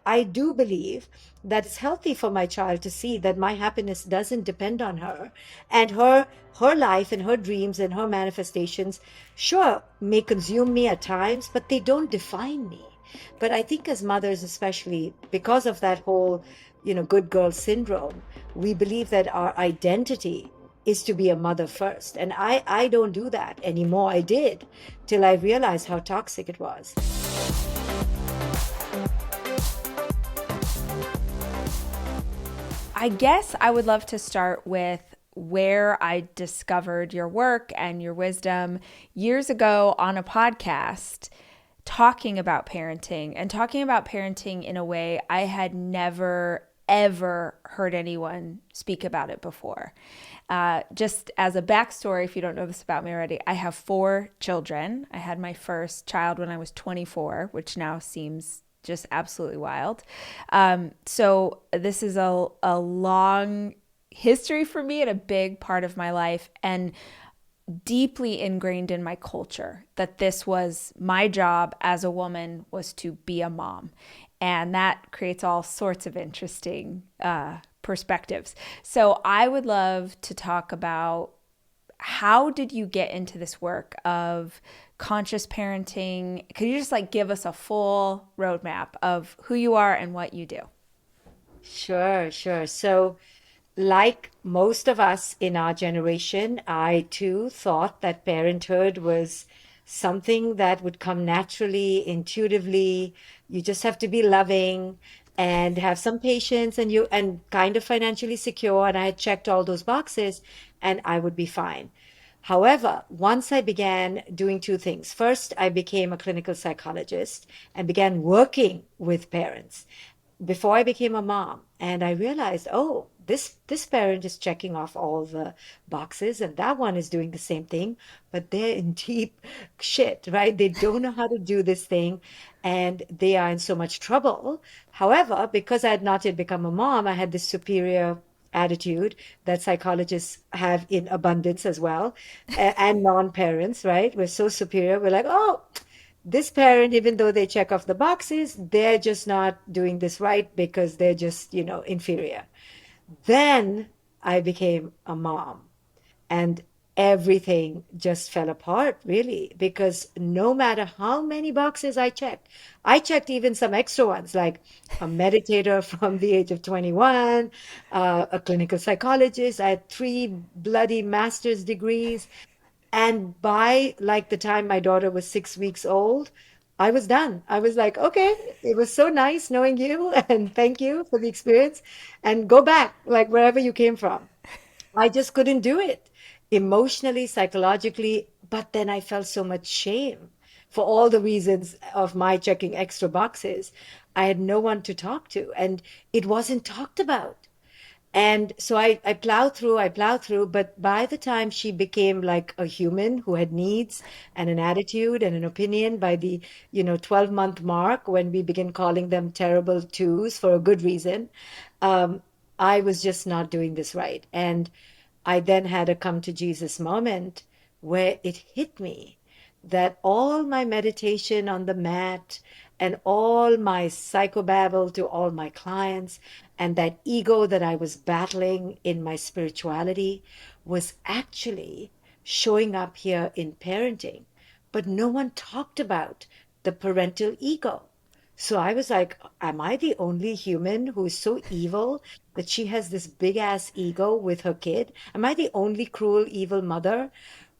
I do believe that it's healthy for my child to see that my happiness doesn't depend on her, and her life and her dreams and her manifestations, sure, may consume me at times, but they don't define me. But I think as mothers, especially because of that whole, good girl syndrome, we believe that our identity is to be a mother first. And I don't do that anymore. I did till I realized how toxic it was. I guess I would love to start with where I discovered your work and your wisdom years ago on a podcast talking about parenting and talking about parenting in a way I had never, ever heard anyone speak about it before. Just as a backstory, if you don't know this about me already, I have 4 children. I had my first child when I was 24, which now seems just absolutely wild. So this is a long history for me and a big part of my life, and deeply ingrained in my culture that this was my job as a woman, was to be a mom. And that creates all sorts of interesting perspectives. So I would love to talk about, how did you get into this work of conscious parenting? Could you just give us a full roadmap of who you are and what you do? Sure, sure. So, like most of us in our generation, I too thought that parenthood was something that would come naturally, intuitively. You just have to be loving and have some patience, and kind of financially secure. And I had checked all those boxes and I would be fine. However, once I began doing two things. First, I became a clinical psychologist and began working with parents before I became a mom. And I realized, oh, this parent is checking off all the boxes, and that one is doing the same thing, but they're in deep shit, right? They don't know how to do this thing, and they are in so much trouble. However, because I had not yet become a mom, I had this superior attitude that psychologists have in abundance as well, and non-parents, right? We're so superior. We're like, oh, this parent, even though they check off the boxes, they're just not doing this right because they're just, inferior. Then I became a mom, and everything just fell apart, really, because no matter how many boxes I checked even some extra ones, like a meditator from the age of 21, a clinical psychologist. I had 3 bloody master's degrees. And by like the time my daughter was 6 weeks old, I was done. I was like, okay, it was so nice knowing you and thank you for the experience, and go back like wherever you came from. I just couldn't do it emotionally, psychologically. But then I felt so much shame for all the reasons of my checking extra boxes. I had no one to talk to, and it wasn't talked about. And so I plowed through, but by the time she became like a human who had needs and an attitude and an opinion, by the, 12-month mark, when we begin calling them terrible twos for a good reason, um, I was just not doing this right. And I then had a come to Jesus moment where it hit me that all my meditation on the mat and all my psychobabble to all my clients and that ego that I was battling in my spirituality was actually showing up here in parenting. But no one talked about the parental ego. So I was like, am I the only human who is so evil that she has this big ass ego with her kid? Am I the only cruel, evil mother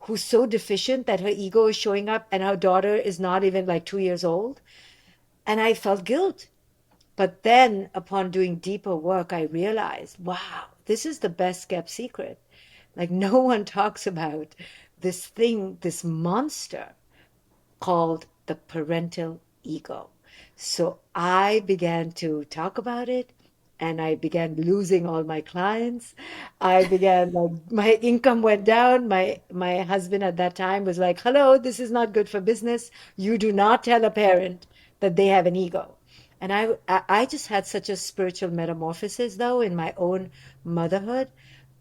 who's so deficient that her ego is showing up and her daughter is not even like 2 years old? And I felt guilt. But then, upon doing deeper work, I realized, wow, this is the best kept secret. Like, no one talks about this thing, this monster called the parental ego. So I began to talk about it, and I began losing all my clients. I began like my income went down. My husband at that time was like, "Hello, this is not good for business. You do not tell a parent that they have an ego." And I just had such a spiritual metamorphosis though in my own motherhood.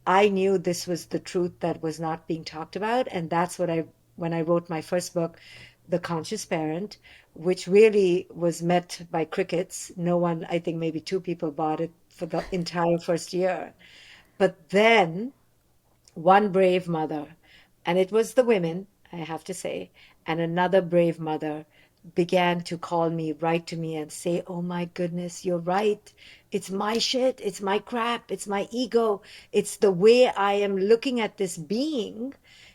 I knew this was the truth that was not being talked about, and that's what I when I wrote my first book, the conscious parent, which really was met by crickets. No one, I think maybe two people bought it for the entire first year. But then one brave mother, and it was the women, I have to say, and another brave mother began to call me, write to me, and say, "Oh my goodness, you're right. It's my shit. It's my crap. It's my ego. It's the way I am looking at this being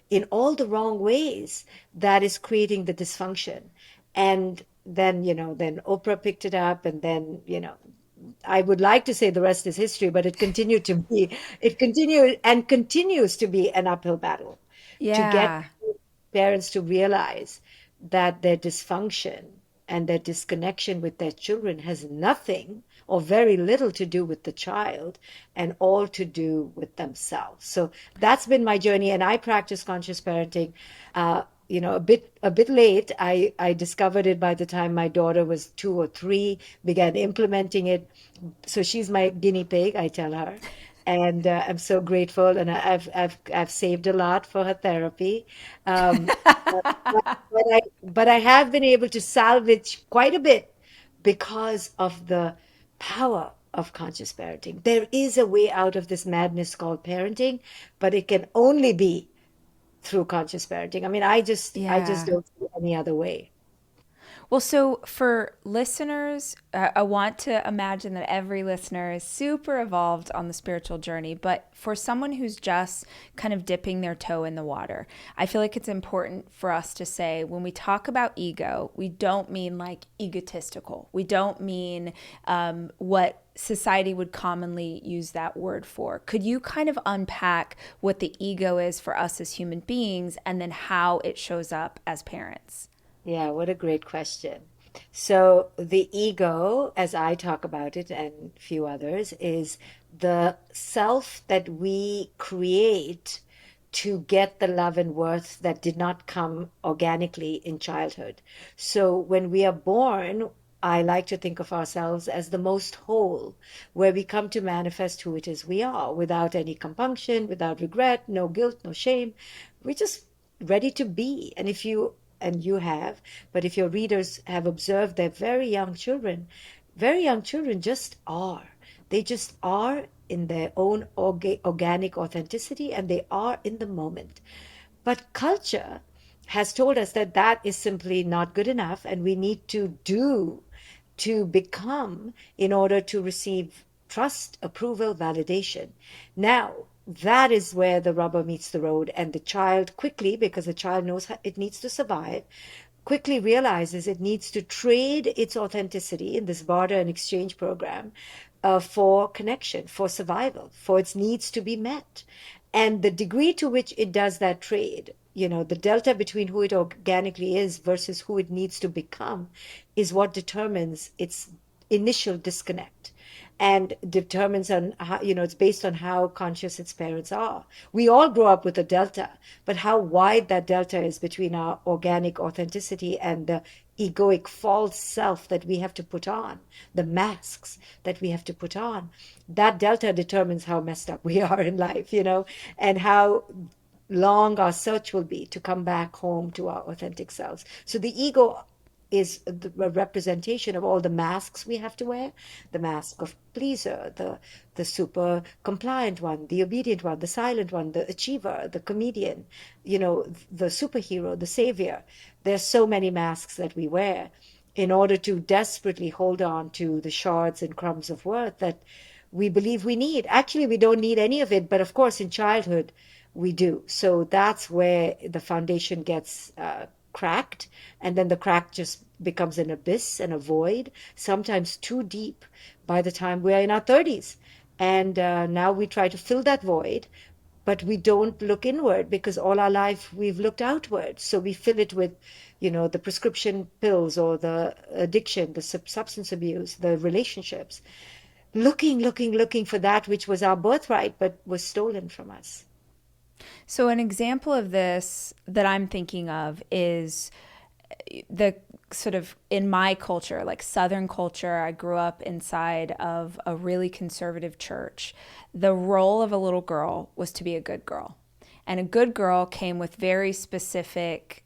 in all the wrong ways that is creating the dysfunction." And then, then Oprah picked it up, and then, I would like to say the rest is history, but it continued and continues to be an uphill battle to get Yeah. parents to realize that their dysfunction and their disconnection with their children has nothing or very little to do with the child and all to do with themselves. So that's been my journey, and I practice conscious parenting. A bit late. I discovered it by the time my daughter was 2 or 3, began implementing it. So she's my guinea pig, I tell her, and I'm so grateful. And I've saved a lot for her therapy. Um, but I have been able to salvage quite a bit because of the power of conscious parenting. There is a way out of this madness called parenting, but it can only be through conscious parenting. I mean, I just Yeah. don't see any other way. Well, so for listeners, I want to imagine that every listener is super evolved on the spiritual journey. But for someone who's just kind of dipping their toe in the water, I feel like it's important for us to say when we talk about ego, we don't mean like egotistical. We don't mean what society would commonly use that word for. Could you kind of unpack what the ego is for us as human beings and then how it shows up as parents? Yeah, what a great question. So the ego, as I talk about it and a few others, is the self that we create to get the love and worth that did not come organically in childhood. So when we are born, I like to think of ourselves as the most whole, where we come to manifest who it is we are without any compunction, without regret, no guilt, no shame. We're just ready to be. And you have, but if your readers have observed, they're very young children just are. They just are in their own organic authenticity, and they are in the moment. But culture has told us that that is simply not good enough, and we need to do to become in order to receive trust, approval, validation. Now, that is where the rubber meets the road, and the child quickly, because the child knows it needs to survive, quickly realizes it needs to trade its authenticity in this barter and exchange program for connection, for survival, for its needs to be met. And the degree to which it does that trade, the delta between who it organically is versus who it needs to become, is what determines its initial disconnect and determines on how, it's based on how conscious its parents are. We all grow up with a delta, but how wide that delta is between our organic authenticity and the egoic false self that we have to put on, the masks that we have to put on, that delta determines how messed up we are in life, and how long our search will be to come back home to our authentic selves. So the ego is the representation of all the masks we have to wear, the mask of pleaser, the super compliant one, the obedient one, the silent one, the achiever, the comedian, the superhero, the savior. There's so many masks that we wear in order to desperately hold on to the shards and crumbs of worth that we believe we need. Actually, we don't need any of it, but of course, in childhood, we do. So that's where the foundation gets cracked, and then the crack just becomes an abyss and a void, sometimes too deep by the time we're in our 30s. And now we try to fill that void, but we don't look inward because all our life we've looked outward. So we fill it with, the prescription pills or the addiction, the substance abuse, the relationships, looking for that which was our birthright but was stolen from us. So, an example of this that I'm thinking of is the sort of in my culture, like Southern culture, I grew up inside of a really conservative church. The role of a little girl was to be a good girl. And a good girl came with very specific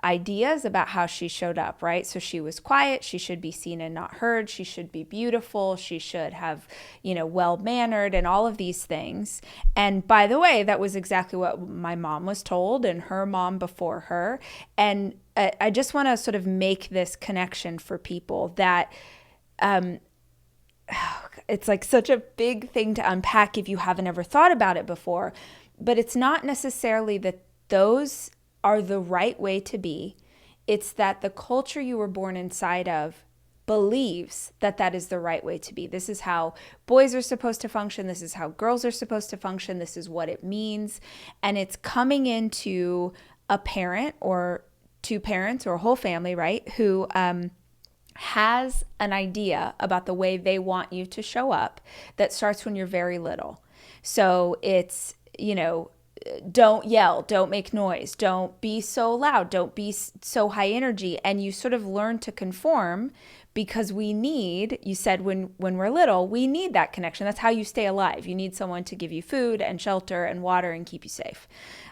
ideas about how she showed up, right? So she was quiet, she should be seen and not heard, she should be beautiful, she should have, well mannered and all of these things. And by the way, that was exactly what my mom was told and her mom before her. And I just want to sort of make this connection for people that it's like such a big thing to unpack if you haven't ever thought about it before. But it's not necessarily that those are the right way to be. It's that the culture you were born inside of believes that that is the right way to be. This is how boys are supposed to function. This is how girls are supposed to function. This is what it means. And it's coming into a parent or two parents or a whole family, right, who has an idea about the way they want you to show up that starts when you're very little. So it's, don't yell, don't make noise, don't be so loud, don't be so high energy. And you sort of learn to conform because you said when we're little, we need that connection. That's how you stay alive. You need someone to give you food and shelter and water and keep you safe.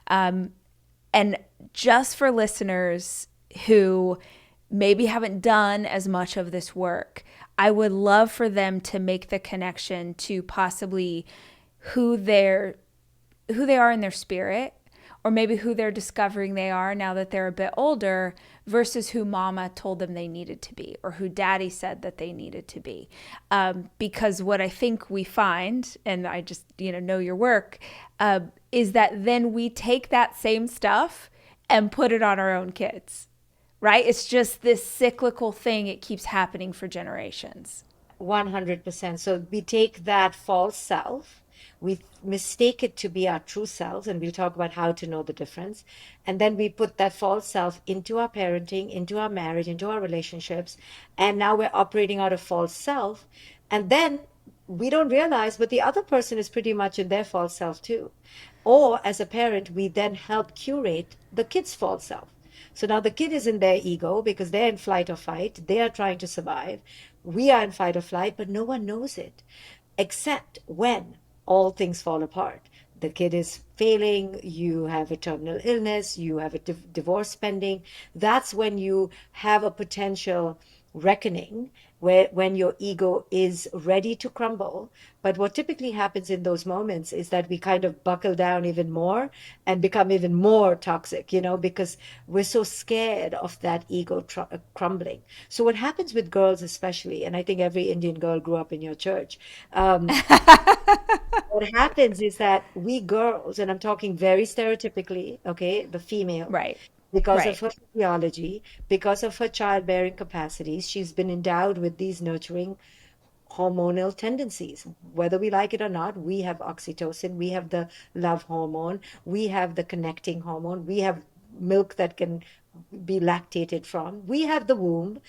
And just for listeners who maybe haven't done as much of this work, I would love for them to make the connection to possibly who they are in their spirit, or maybe who they're discovering they are now that they're a bit older versus who mama told them they needed to be or who daddy said that they needed to be. Because what I think we find, and I just, know your work, is that then we take that same stuff and put it on our own kids, right? It's just this cyclical thing. It keeps happening for generations. 100%. So we take that false self, we mistake it to be our true selves, and we'll talk about how to know the difference. And then we put that false self into our parenting, into our marriage, into our relationships. And now we're operating out of false self. And then we don't realize, but the other person is pretty much in their false self too. Or as a parent, we then help curate the kid's false self. So now the kid is in their ego because they're in flight or fight. They are trying to survive. We are in fight or flight, but no one knows it except when all things fall apart. The kid is failing, you have a terminal illness, you have a divorce pending. That's when you have a potential reckoning where when your ego is ready to crumble. But what typically happens in those moments is that we kind of buckle down even more and become even more toxic, because we're so scared of that ego crumbling. So what happens with girls especially, and I think every Indian girl grew up in your church, what happens is that we girls, and I'm talking very stereotypically, okay, the female, Right. because of Right. her physiology, because of her childbearing capacities, she's been endowed with these nurturing hormonal tendencies. Whether we like it or not, we have oxytocin, we have the love hormone, we have the connecting hormone, we have milk that can be lactated from, we have the womb.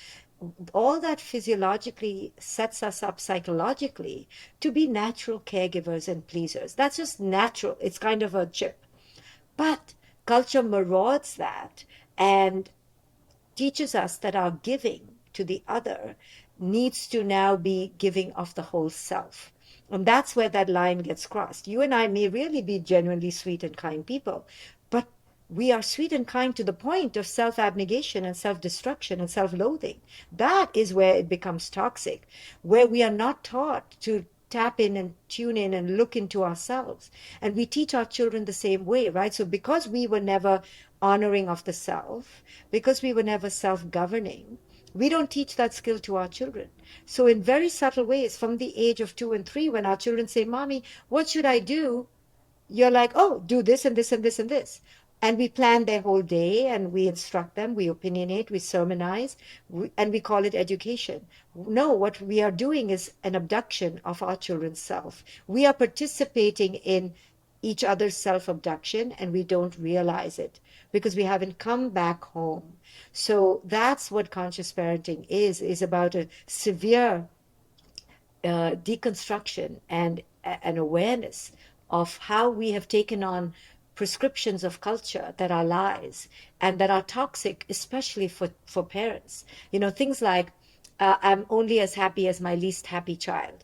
All that physiologically sets us up psychologically to be natural caregivers and pleasers. That's just natural. It's kind of a chip. But culture marauds that and teaches us that our giving to the other needs to now be giving of the whole self. And that's where that line gets crossed. You and I may really be genuinely sweet and kind people, but we are sweet and kind to the point of self abnegation and self destruction and self loathing. That is where it becomes toxic, where we are not taught to tap in and tune in and look into ourselves. And we teach our children the same way, right? So because we were never honoring of the self, because we were never self governing, we don't teach that skill to our children. So, in very subtle ways, from the age of 2 and 3, when our children say, Mommy, what should I do? You're like, oh, do this and this and this and this. And we plan their whole day and we instruct them, we opinionate, we sermonize, and we call it education. No, what we are doing is an abduction of our children's self. We are participating in each other's self abduction and we don't realize it because we haven't come back home. So that's what conscious parenting is about a severe deconstruction and an awareness of how we have taken on prescriptions of culture that are lies and that are toxic, especially for parents. Things like, I'm only as happy as my least happy child.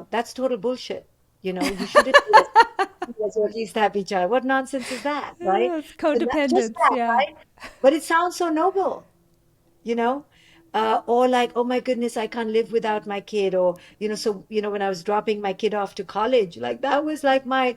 That's total bullshit. You shouldn't do that. was your least happy child. What nonsense is that, right? It's So that, just codependence. that, Yeah. right? But it sounds so noble, you know? Or like, oh my goodness, I can't live without my kid. Or, so, when I was dropping my kid off to college, like that was like my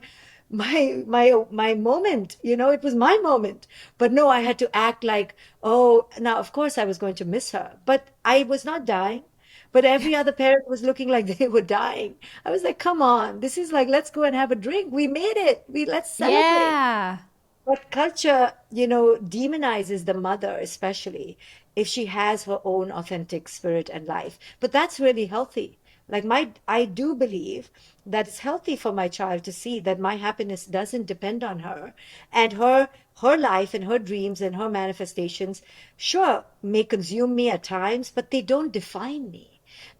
moment, it was my moment. But no, I had to act like, oh, now of course I was going to miss her, but I was not dying. But every other parent was looking like they were dying. I was like, come on, this is like, let's go and have a drink. We made it. Let's celebrate. Yeah. But culture, demonizes the mother, especially if she has her own authentic spirit and life. But that's really healthy. Like I do believe that it's healthy for my child to see that my happiness doesn't depend on her, and her life and her dreams and her manifestations, sure, may consume me at times, but they don't define me.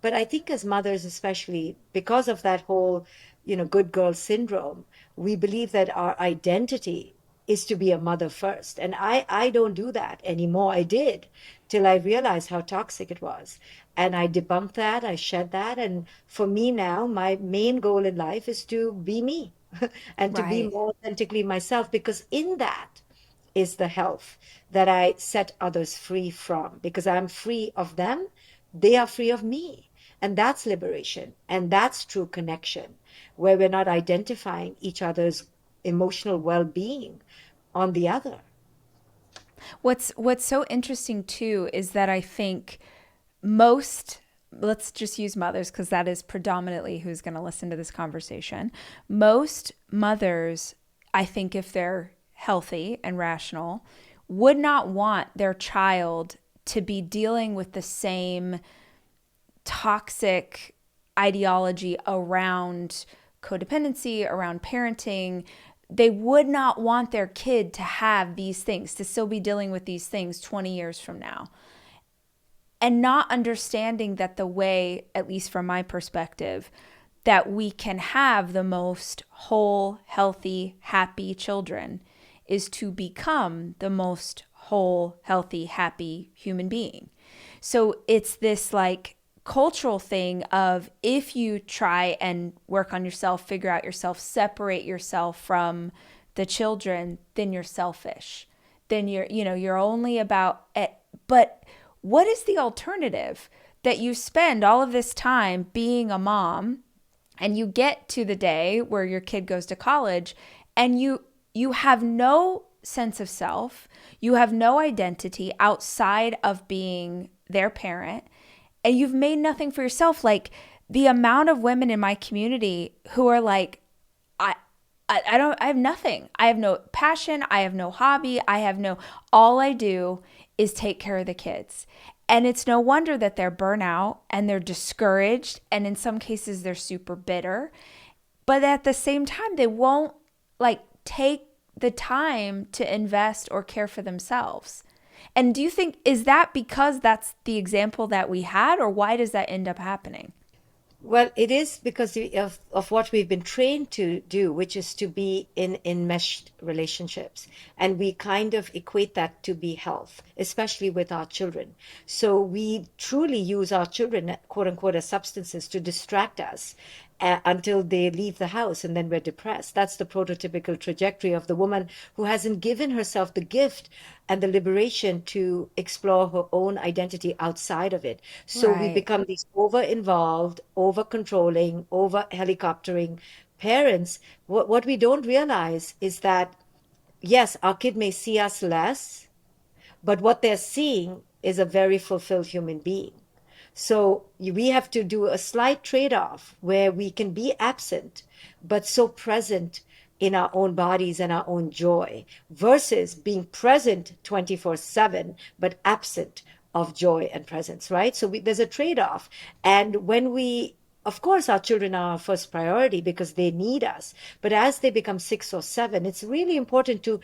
But I think as mothers, especially because of that whole, good girl syndrome, we believe that our identity is to be a mother first. And I don't do that anymore. I did till I realized how toxic it was. And I debunked that, I shed that. And for me now, my main goal in life is to be me and to be Right. more authentically myself, because in that is the health that I set others free from, because I'm free of them, they are free of me. And that's liberation. And that's true connection, where we're not identifying each other's emotional well being on the other. What's so interesting too is that I think most, let's just use mothers because that is predominantly who's going to listen to this conversation. Most mothers, I think if they're healthy and rational, would not want their child to be dealing with the same toxic ideology around codependency, around parenting. They would not want their kid to have these things, to still be dealing with these things 20 years from now. And not understanding that the way, at least from my perspective, that we can have the most whole, healthy, happy children is to become the most whole, healthy, happy human being. So it's this like cultural thing of if you try and work on yourself, figure out yourself, separate yourself from the children, then you're selfish. Then you're only about it. But what is the alternative? That you spend all of this time being a mom and you get to the day where your kid goes to college and you have no sense of self, you have no identity outside of being their parent, and you've made nothing for yourself. Like the amount of women in my community who are like, I I have nothing. I have no passion. I have no hobby. All I do is take care of the kids. And it's no wonder that they're burnout and they're discouraged. And in some cases, they're super bitter. But at the same time, they won't like take the time to invest or care for themselves. And do you think, is that because that's the example that we had, or why does that end up happening? Well, it is because of what we've been trained to do, which is to be in enmeshed relationships. And we kind of equate that to be health, especially with our children. So we truly use our children, quote unquote, as substances to distract us until they leave the house and then we're depressed. That's the prototypical trajectory of the woman who hasn't given herself the gift and the liberation to explore her own identity outside of it. So we Right. become these over involved, over controlling, over helicoptering parents. What we don't realize is that, yes, our kid may see us less, but what they're seeing is a very fulfilled human being. So we have to do a slight trade-off where we can be absent, but so present in our own bodies and our own joy, versus being present 24/7, but absent of joy and presence, right? So there's a trade-off. And when of course, our children are our first priority because they need us. But as they become 6 or 7, it's really important to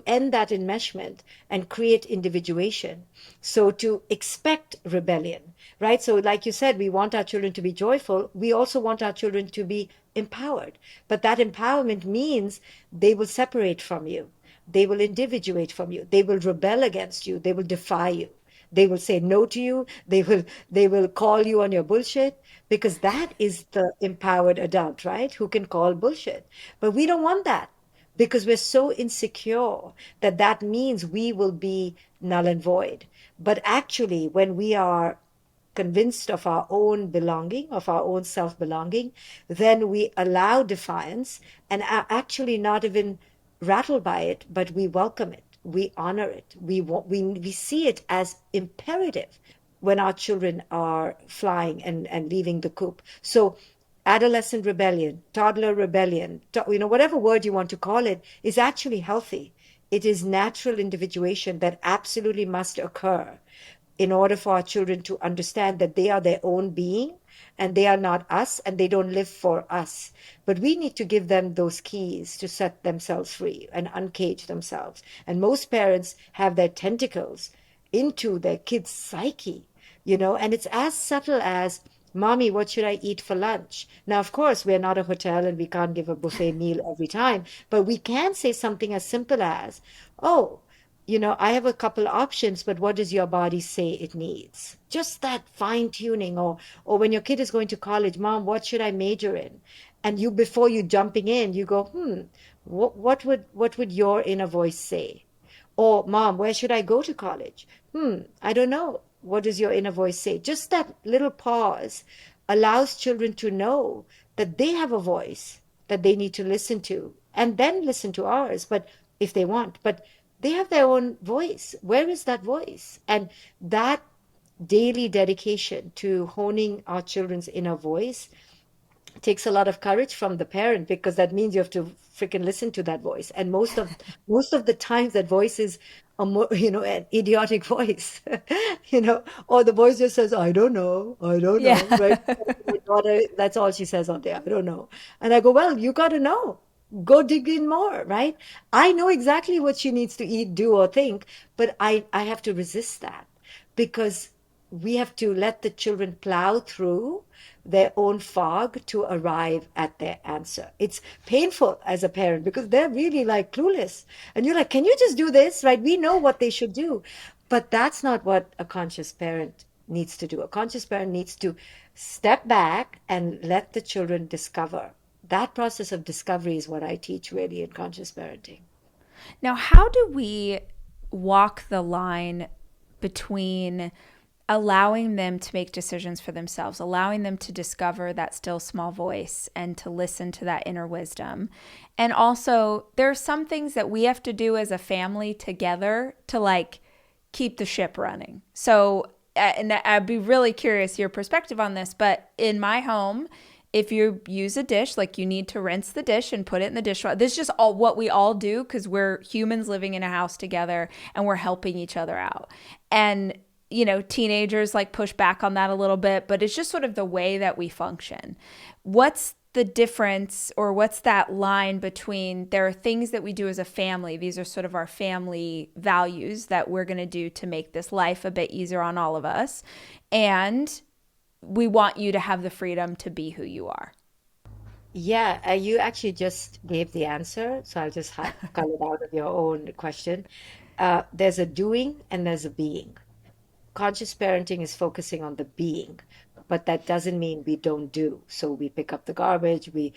end that enmeshment and create individuation. So to expect rebellion, right? So like you said, we want our children to be joyful. We also want our children to be empowered. But that empowerment means they will separate from you. They will individuate from you. They will rebel against you. They will defy you. They will say no to you. They will call you on your bullshit, because that is the empowered adult, right? Who can call bullshit. But we don't want that, because we're so insecure that that means we will be null and void. But actually, when we are convinced of our own belonging, of our own self belonging, then we allow defiance and are actually not even rattled by it, but we welcome it. We honor it. We see it as imperative when our children are flying and leaving the coop. So adolescent rebellion, toddler rebellion, whatever word you want to call it, is actually healthy. It is natural individuation that absolutely must occur in order for our children to understand that they are their own being and they are not us and they don't live for us. But we need to give them those keys to set themselves free and uncage themselves. And most parents have their tentacles into their kids' psyche, and it's as subtle as, Mommy, what should I eat for lunch? Now, of course, we're not a hotel and we can't give a buffet meal every time, but we can say something as simple as, Oh, I have a couple options, but what does your body say it needs? Just that fine tuning, or when your kid is going to college, Mom, what should I major in? And you, before you jumping in, you go, what would your inner voice say? Or, Mom, where should I go to college? I don't know. What does your inner voice say? Just that little pause allows children to know that they have a voice that they need to listen to, and then listen to ours, but if they want. But they have their own voice. Where is that voice? And that daily dedication to honing our children's inner voice takes a lot of courage from the parent, because that means you have to freaking listen to that voice, and most of the times that voice is an idiotic voice, or the voice just says, I don't Yeah. know, right? My daughter, that's all she says all day, I don't know. And I go, well, you got to know, go dig in more, right? I know exactly what she needs to eat, do, or think, but I have to resist that, because we have to let the children plow through their own fog to arrive at their answer. It's painful as a parent, because they're really like clueless. And you're like, can you just do this? Right? We know what they should do. But that's not what a conscious parent needs to do. A conscious parent needs to step back and let the children discover. That process of discovery is what I teach really in conscious parenting. Now, how do we walk the line between allowing them to make decisions for themselves, allowing them to discover that still small voice and to listen to that inner wisdom? And also, there are some things that we have to do as a family together to like keep the ship running. So, and I'd be really curious your perspective on this, but in my home, if you use a dish, like you need to rinse the dish and put it in the dishwasher. This is just all what we all do because we're humans living in a house together and we're helping each other out. And teenagers like push back on that a little bit, but it's just sort of the way that we function. What's the difference, or what's that line between there are things that we do as a family, these are sort of our family values that we're going to do to make this life a bit easier on all of us, and we want you to have the freedom to be who you are? Yeah, you actually just gave the answer, so I'll just cull it out of your own question. There's a doing and there's a being. Conscious parenting is focusing on the being, but that doesn't mean we don't do. So we pick up the garbage, we,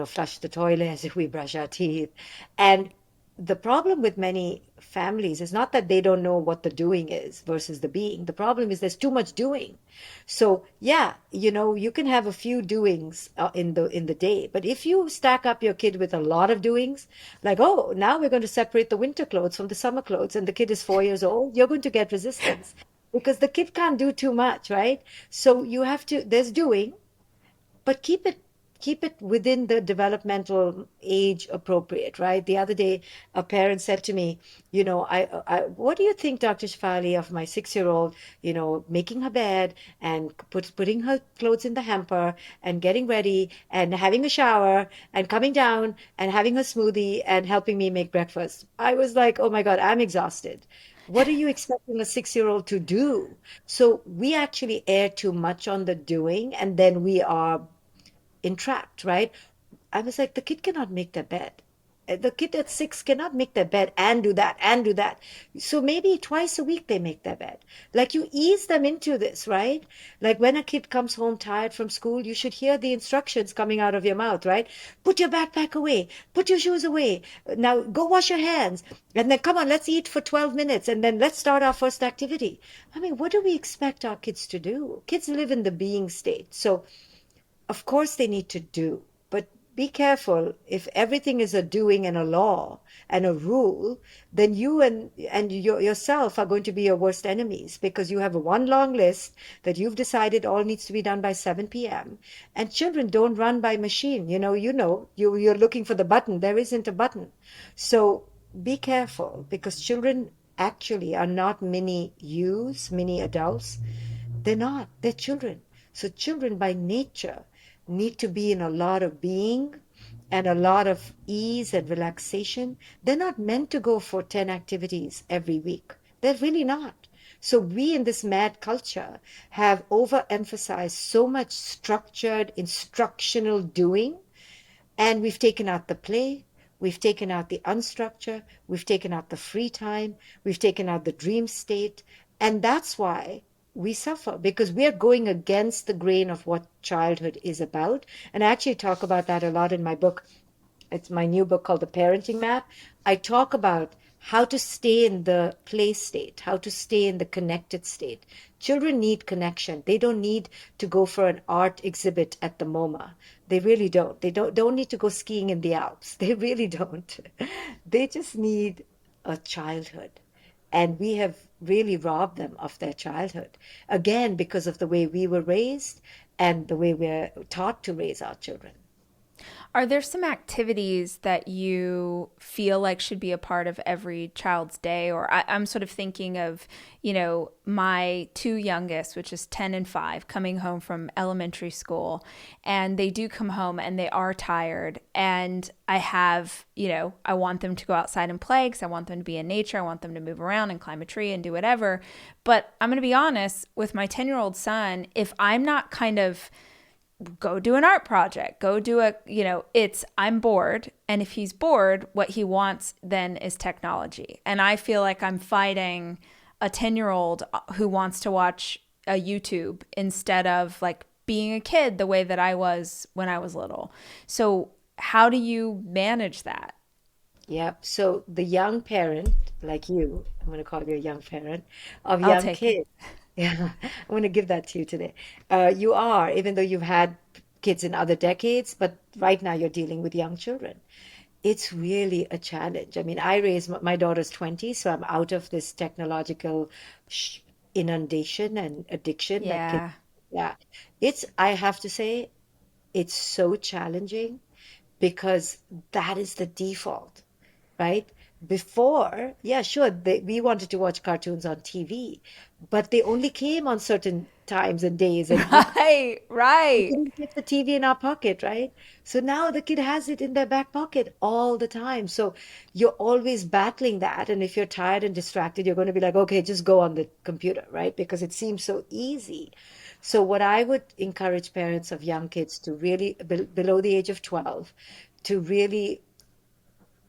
flush the toilet, we brush our teeth. And the problem with many families is not that they don't know what the doing is versus the being. The problem is there's too much doing. So yeah, you can have a few doings in the day, but if you stack up your kid with a lot of doings, like, oh, now we're going to separate the winter clothes from the summer clothes, and the kid is 4 years old, you're going to get resistance, because the kid can't do too much, right? So you have to, there's doing, but keep it within the developmental age appropriate, right? The other day, a parent said to me, what do you think, Dr. Shefali, of my 6-year old, making her bed and putting her clothes in the hamper and getting ready and having a shower and coming down and having a smoothie and helping me make breakfast? I was like, oh my God, I'm exhausted. What are you expecting a 6-year old to do? So we actually err too much on the doing, and then we are entrapped, right? I was like, the kid cannot make their bed. The kid at 6 cannot make their bed and do that and do that. So maybe twice a week they make their bed. Like you ease them into this, right? Like when a kid comes home tired from school, you should hear the instructions coming out of your mouth, right? Put your backpack away, put your shoes away. Now go wash your hands. And then come on, let's eat for 12 minutes and then let's start our first activity. I mean, what do we expect our kids to do? Kids live in the being state. So of course they need to do, but be careful. If everything is a doing and a law and a rule, then you and yourself are going to be your worst enemies because you have a one long list that you've decided all needs to be done by 7 p.m. And children don't run by machine. You're looking for the button. There isn't a button. So be careful because children actually are not mini yous, mini adults. They're not. They're children. So children by nature need to be in a lot of being and a lot of ease and relaxation. They're not meant to go for 10 activities every week. They're really not. So we in this mad culture have overemphasized so much structured instructional doing, and we've taken out the play, we've taken out the unstructure, we've taken out the free time, we've taken out the dream state. And that's why we suffer because we are going against the grain of what childhood is about. And I actually talk about that a lot in my book. It's my new book called The Parenting Map. I talk about how to stay in the play state, how to stay in the connected state. Children need connection. They don't need to go for an art exhibit at the MoMA. They really don't. They don't need to go skiing in the Alps. They really don't. They just need a childhood. And we have really robbed them of their childhood. Again, because of the way we were raised and the way we're taught to raise our children. Are there some activities that you feel like should be a part of every child's day? Or I'm sort of thinking of, my two youngest, which is 10 and 5, coming home from elementary school. And they do come home and they are tired. And I have, I want them to go outside and play because I want them to be in nature. I want them to move around and climb a tree and do whatever. But I'm going to be honest with my 10-year-old son, if I'm not kind of go do an art project, go do I'm bored. And if he's bored, what he wants then is technology. And I feel like I'm fighting a 10-year-old who wants to watch a YouTube instead of like being a kid the way that I was when I was little. So how do you manage that? Yep. So the young parent, like you, I'm going to call you a young parent of I'll young take it. kids. Yeah, I'm going to give that to you today. You are, even though you've had kids in other decades, but right now you're dealing with young children. It's really a challenge. I mean, I raised my daughter's 20, so I'm out of this technological sh inundation and addiction that kids, Yeah. yeah. I have to say, it's so challenging because that is the default, right? Before, yeah, sure, we wanted to watch cartoons on TV, but they only came on certain times and days, and Right, we right. couldn't keep the TV in our pocket, right? So now the kid has it in their back pocket all the time. So you're always battling that. And if you're tired and distracted, you're going to be like, okay, just go on the computer, right? Because it seems so easy. So what I would encourage parents of young kids to really, below the age of 12, to really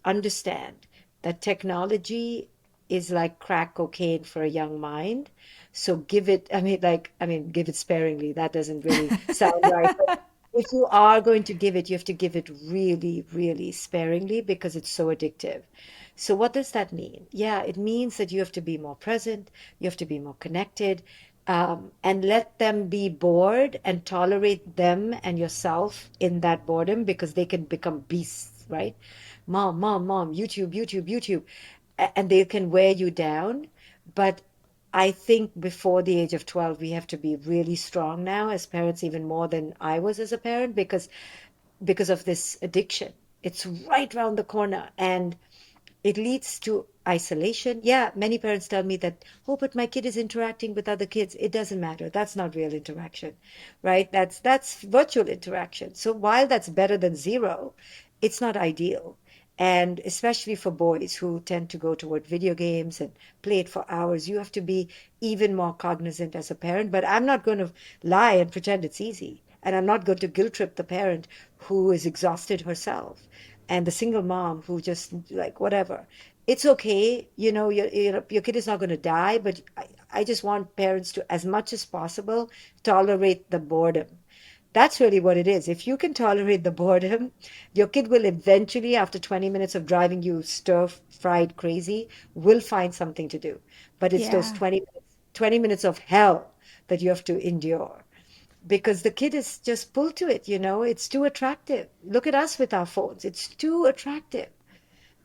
understand that technology is like crack cocaine for a young mind. So give it, give it sparingly. That doesn't really sound right. But if you are going to give it, you have to give it really, really sparingly because it's so addictive. So what does that mean? Yeah, it means that you have to be more present, you have to be more connected, and let them be bored and tolerate them and yourself in that boredom because they can become beasts, right? Mom, mom, mom, YouTube, YouTube, YouTube. And they can wear you down. But I think before the age of 12, we have to be really strong now as parents, even more than I was as a parent, because of this addiction. It's right round the corner and it leads to isolation. Yeah, many parents tell me that, oh, but my kid is interacting with other kids. It doesn't matter. That's not real interaction, right? That's virtual interaction. So while that's better than zero, it's not ideal. And especially for boys who tend to go toward video games and play it for hours, you have to be even more cognizant as a parent. But I'm not going to lie and pretend it's easy. And I'm not going to guilt trip the parent who is exhausted herself. and the single mom who just like whatever. It's okay, your kid is not going to die, but I just want parents to, as much as possible, tolerate the boredom. That's really what it is. If you can tolerate the boredom, your kid will eventually, after 20 minutes of driving you stir-fried crazy, will find something to do. But it's those Yeah. 20 minutes of hell that you have to endure because the kid is just pulled to it, it's too attractive. Look at us with our phones. It's too attractive.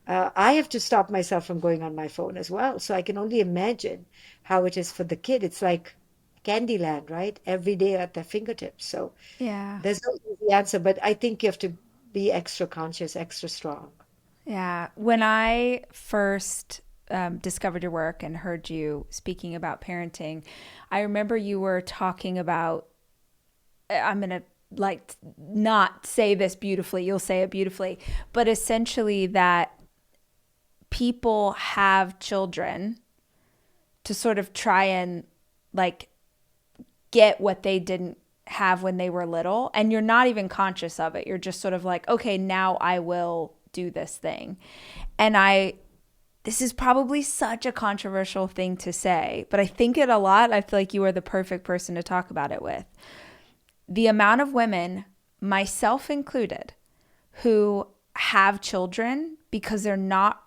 I have to stop myself from going on my phone as well. So I can only imagine how it is for the kid. It's like Candyland, right? Every day at their fingertips. So Yeah. there's no easy answer, but I think you have to be extra conscious, extra strong. Yeah. When I first discovered your work and heard you speaking about parenting, I remember you were talking about, I'm going to like not say this beautifully, you'll say it beautifully, but essentially that people have children to sort of try and like get what they didn't have when they were little, and you're not even conscious of it. You're just sort of like, okay, now I will do this thing. And this is probably such a controversial thing to say, but I think it a lot. I feel like you are the perfect person to talk about it with. The amount of women, myself included, who have children because they're not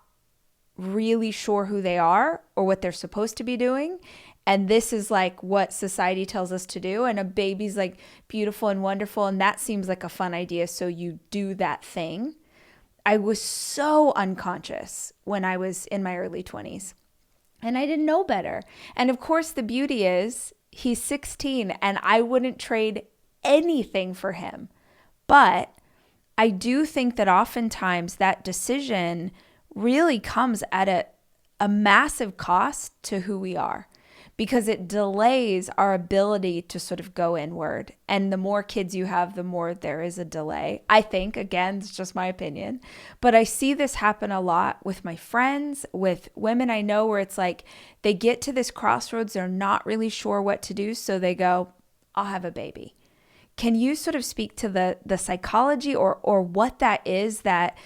really sure who they are or what they're supposed to be doing. And this is like what society tells us to do. And a baby's like beautiful and wonderful. And that seems like a fun idea. So you do that thing. I was so unconscious when I was in my early 20s. And I didn't know better. And of course, the beauty is he's 16 and I wouldn't trade anything for him. But I do think that oftentimes that decision really comes at a massive cost to who we are because it delays our ability to sort of go inward. And the more kids you have, the more there is a delay. I think, again, it's just my opinion, but I see this happen a lot with my friends, with women I know, where it's like they get to this crossroads, they're not really sure what to do. So they go, I'll have a baby. Can you sort of speak to the psychology or what that is that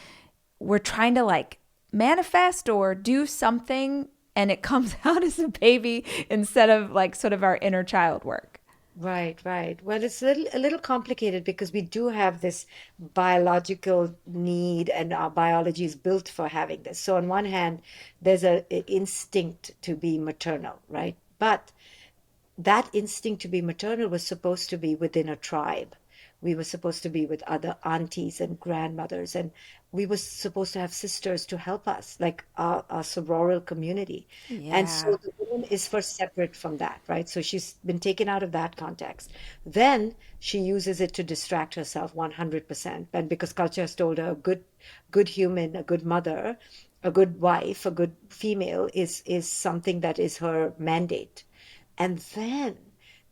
we're trying to like manifest or do something and it comes out as a baby instead of like sort of our inner child work? Right, right. Well, it's a little complicated because we do have this biological need, and our biology is built for having this. So on one hand, there's a instinct to be maternal, right? But that instinct to be maternal was supposed to be within a tribe. We were supposed to be with other aunties and grandmothers, and we were supposed to have sisters to help us, like our sororal community. And Yeah. so the woman is first separate from that, right? So she's been taken out of that context. Then she uses it to distract herself 100%. And because culture has told her a good human, a good mother, a good wife, a good female is something that is her mandate. And then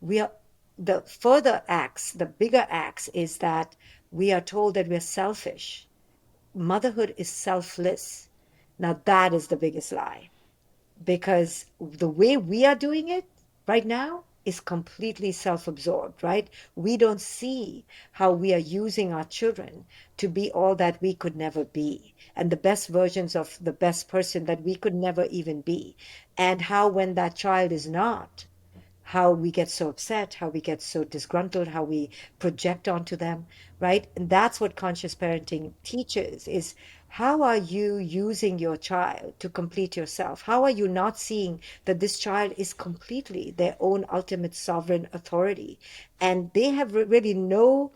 we are the further acts, the bigger acts is that we are told that we're selfish. Motherhood is selfless. Now that is the biggest lie because the way we are doing it right now is completely self-absorbed, right? We don't see how we are using our children to be all that we could never be and the best versions of the best person that we could never even be. And how when that child is not, how we get so upset, how we get so disgruntled, how we project onto them, right? And that's what conscious parenting teaches is how are you using your child to complete yourself? How are you not seeing that this child is completely their own ultimate sovereign authority and they have really no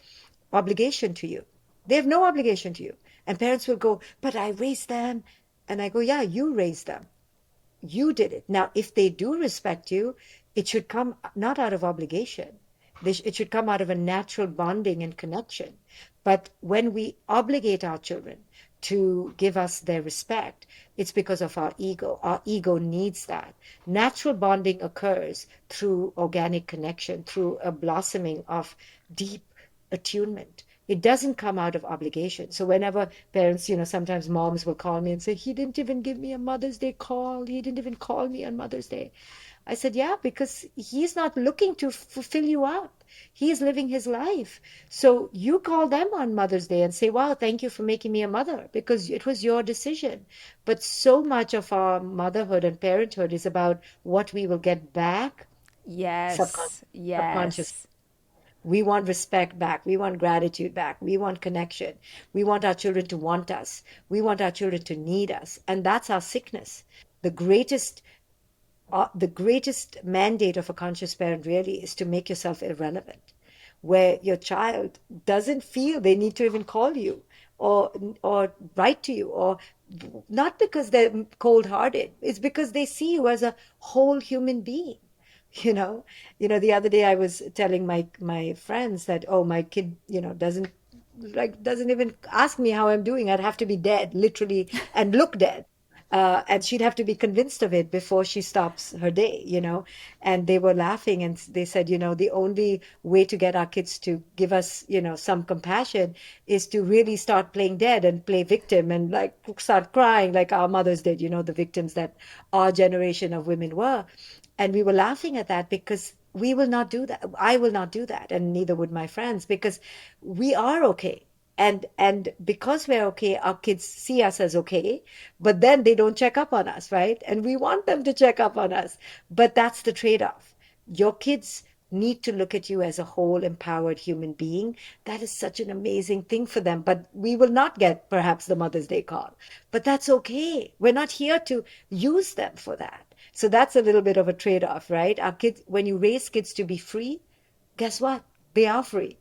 obligation to you? They have no obligation to you. And parents will go, but I raised them. And I go, yeah, you raised them. You did it. Now, if they do respect you, it should come not out of obligation. It should come out of a natural bonding and connection. But when we obligate our children to give us their respect, it's because of our ego. Our ego needs that. Natural bonding occurs through organic connection, through a blossoming of deep attunement. It doesn't come out of obligation. So whenever parents, sometimes moms will call me and say, he didn't even give me a Mother's Day call. He didn't even call me on Mother's Day. I said, yeah, because he's not looking to fulfill you up. He's living his life. So you call them on Mother's Day and say, wow, thank you for making me a mother because it was your decision. But so much of our motherhood and parenthood is about what we will get back Yes. subconsciously. Yes. We want respect back. We want gratitude back. We want connection. We want our children to want us. We want our children to need us. And that's our sickness. The greatest the greatest mandate of a conscious parent really is to make yourself irrelevant, where your child doesn't feel they need to even call you or write to you, or not because they're cold-hearted. It's because they see you as a whole human being. You know, the other day I was telling my friends that, oh, my kid, doesn't even ask me how I'm doing. I'd have to be dead, literally, and look dead. And she'd have to be convinced of it before she stops her day. And they were laughing and they said, the only way to get our kids to give us, some compassion is to really start playing dead and play victim and like start crying like our mothers did, the victims that our generation of women were. And we were laughing at that because we will not do that. I will not do that, and neither would my friends, because we are okay. And because we're okay, our kids see us as okay, but then they don't check up on us, right? And we want them to check up on us. But that's the trade-off. Your kids need to look at you as a whole empowered human being. That is such an amazing thing for them. But we will not get perhaps the Mother's Day call. But that's okay. We're not here to use them for that. So that's a little bit of a trade-off, right? Our kids, when you raise kids to be free, guess what? They are free.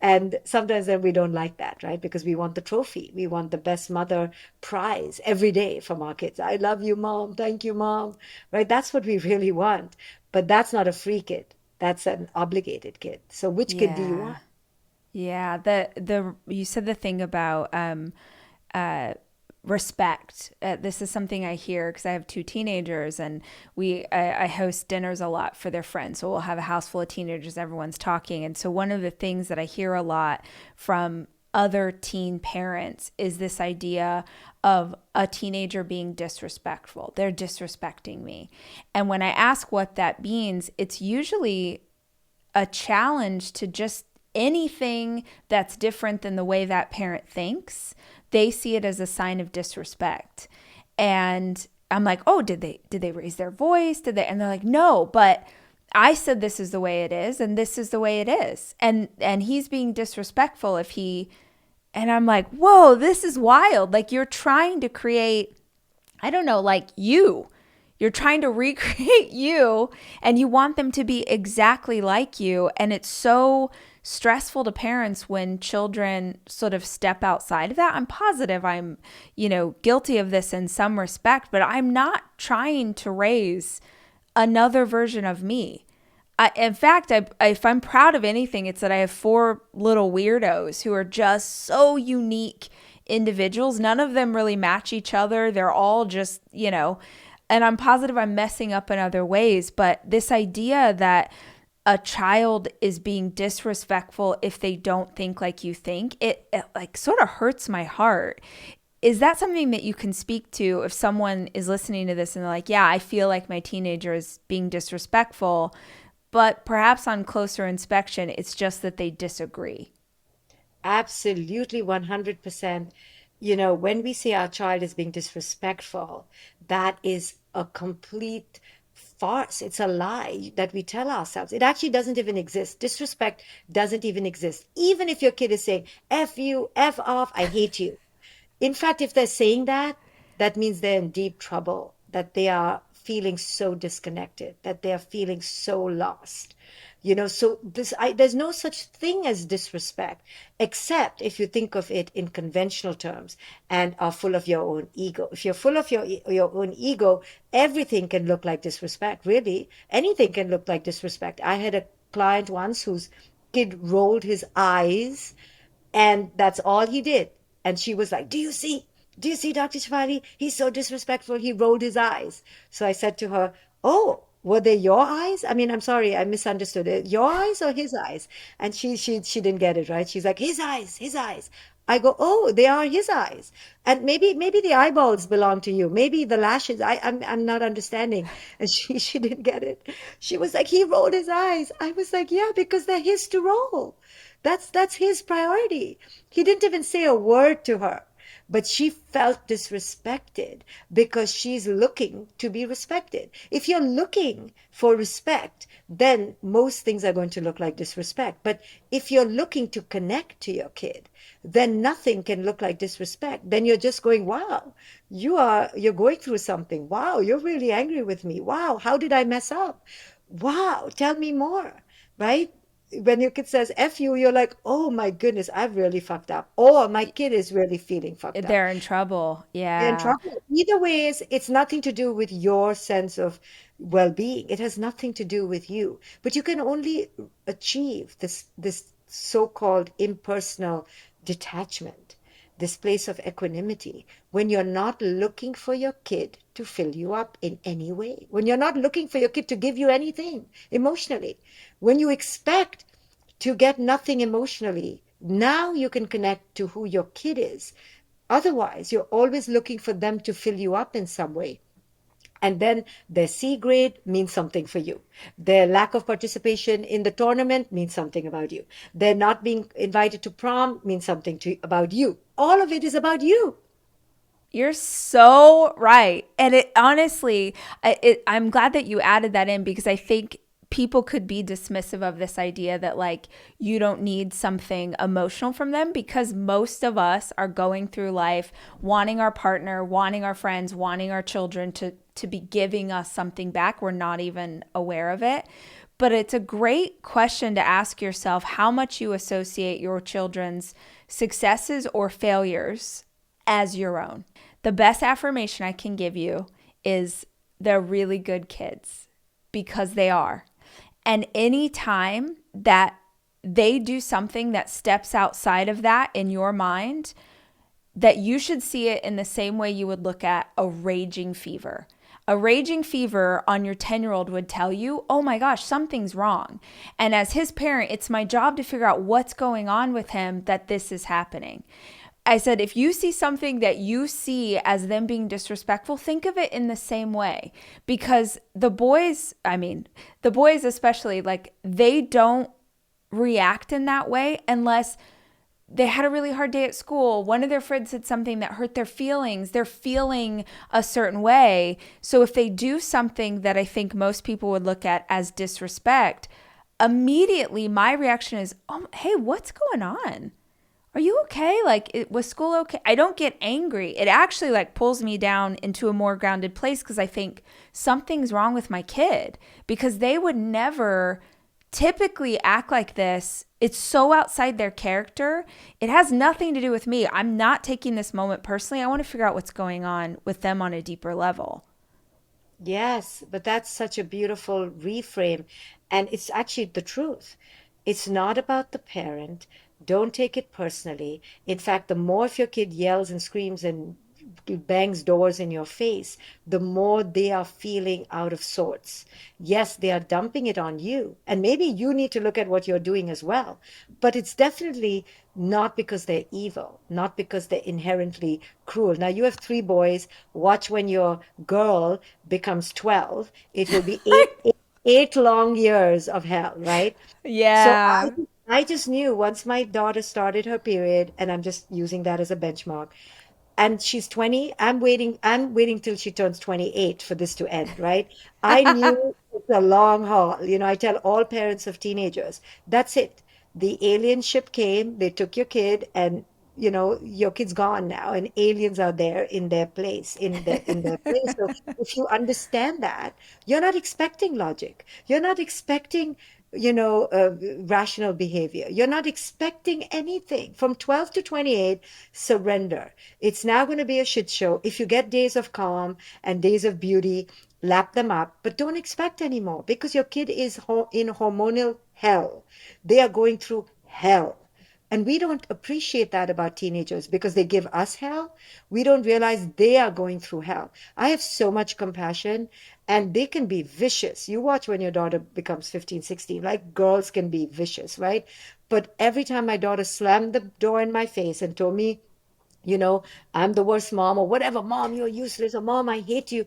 And sometimes then we don't like that, right? Because we want the trophy. We want the best mother prize every day from our kids. I love you, mom. Thank you, mom. Right? That's what we really want. But that's not a free kid. That's an obligated kid. So which kid do you Yeah. want? Yeah. The you said the thing about uh respect. This is something I hear because I have two teenagers, and I host dinners a lot for their friends. So we'll have a house full of teenagers, everyone's talking. And so one of the things that I hear a lot from other teen parents is this idea of a teenager being disrespectful. They're disrespecting me. And when I ask what that means, it's usually a challenge to just anything that's different than the way that parent thinks. They see it as a sign of disrespect. And I'm like, "Oh, did they raise their voice? Did they?" And they're like, "No, but I said this is the way it is and this is the way it is." And he's being disrespectful if he, and I'm like, "Whoa, this is wild. Like you're trying to create, I don't know, like you. You're trying to recreate you and you want them to be exactly like you." And it's so stressful to parents when children sort of step outside of that. I'm positive I'm, guilty of this in some respect, but I'm not trying to raise another version of me. In fact, if I'm proud of anything, it's that I have four little weirdos who are just so unique individuals. None of them really match each other. They're all just, and I'm positive I'm messing up in other ways. But this idea that a child is being disrespectful if they don't think like you think, it like sort of hurts my heart. Is that something that you can speak to if someone is listening to this and they're like, yeah, I feel like my teenager is being disrespectful, but perhaps on closer inspection, it's just that they disagree? Absolutely, 100%. When we say our child is being disrespectful, that is a complete farce. It's a lie that we tell ourselves. It actually doesn't even exist. Disrespect doesn't even exist. Even if your kid is saying, F you, F off, I hate you. In fact, if they're saying that, that means they're in deep trouble, that they are feeling so disconnected, that they are feeling so lost. So there's no such thing as disrespect, except if you think of it in conventional terms and are full of your own ego. If you're full of your own ego, everything can look like disrespect, really. Anything can look like disrespect. I had a client once whose kid rolled his eyes and that's all he did. And she was like, Do you see? Do you see Dr. Shefali? He's so disrespectful. He rolled his eyes. So I said to her, Oh, were they your eyes? I mean, I'm sorry, I misunderstood it. Your eyes or his eyes? And she didn't get it, right? She's like, his eyes, his eyes. I go, oh, they are his eyes. And maybe the eyeballs belong to you. Maybe the lashes. I'm not understanding. And she didn't get it. She was like, he rolled his eyes. I was like, yeah, because they're his to roll. That's his priority. He didn't even say a word to her, but she felt disrespected because she's looking to be respected. If you're looking for respect, then most things are going to look like disrespect. But if you're looking to connect to your kid, then nothing can look like disrespect. Then you're just going, wow, you're going through something. Wow, you're really angry with me. Wow, how did I mess up? Wow, tell me more, right? When your kid says F you, you're like, oh my goodness, I've really fucked up. Or my kid is really feeling fucked up. They're in trouble. They're in Yeah. trouble. Either ways, it's nothing to do with your sense of well-being. It has nothing to do with you. But you can only achieve this so-called impersonal detachment, this place of equanimity, when you're not looking for your kid to fill you up in any way, when you're not looking for your kid to give you anything emotionally, when you expect to get nothing emotionally, now you can connect to who your kid is. Otherwise, you're always looking for them to fill you up in some way. And then their C grade means something for you. Their lack of participation in the tournament means something about you. Their not being invited to prom means something about you. All of it is about you. You're so right. And it honestly, I'm glad that you added that in because I think people could be dismissive of this idea that like you don't need something emotional from them because most of us are going through life wanting our partner, wanting our friends, wanting our children to be giving us something back. We're not even aware of it. But it's a great question to ask yourself how much you associate your children's successes or failures as your own. The best affirmation I can give you is they're really good kids because they are. And any time that they do something that steps outside of that in your mind, that you should see it in the same way you would look at a raging fever. A raging fever on your 10-year-old would tell you, oh my gosh, something's wrong. And as his parent, it's my job to figure out what's going on with him that this is happening. I said, if you see something that you see as them being disrespectful, think of it in the same way. Because the boys especially, like, they don't react in that way unless they had a really hard day at school. One of their friends said something that hurt their feelings. They're feeling a certain way. So if they do something that I think most people would look at as disrespect, immediately my reaction is, oh, hey, what's going on? Are you okay? Like, was school okay? I don't get angry. It actually like pulls me down into a more grounded place because I think something's wrong with my kid because they would never typically act like this. It's so outside their character. It has nothing to do with me. I'm not taking this moment personally. I want to figure out what's going on with them on a deeper level. Yes, but that's such a beautiful reframe. And it's actually the truth. It's not about the parent. Don't take it personally. In fact, the more if your kid yells and screams and bangs doors in your face, the more they are feeling out of sorts. Yes, they are dumping it on you. And maybe you need to look at what you're doing as well. But it's definitely not because they're evil, not because they're inherently cruel. Now, you have three boys. Watch when your girl becomes 12. It will be eight long years of hell, right? So Yeah. I just knew once my daughter started her period, and I'm just using that as a benchmark, and she's 20, I'm waiting till she turns 28 for this to end, right? I knew it's a long haul. I tell all parents of teenagers, that's it. The alien ship came, they took your kid, and your kid's gone now, and aliens are there in their place, in their place. So if you understand that, you're not expecting logic. You're not expecting rational behavior. You're not expecting anything. From 12 to 28, surrender. It's now going to be a shit show. If you get days of calm and days of beauty, lap them up, but don't expect anymore because your kid is in hormonal hell. They are going through hell. And we don't appreciate that about teenagers because they give us hell. We don't realize they are going through hell. I have so much compassion, and they can be vicious. You watch when your daughter becomes 15, 16, like girls can be vicious, right? But every time my daughter slammed the door in my face and told me, you know, I'm the worst mom or whatever, mom, you're useless, or mom, I hate you.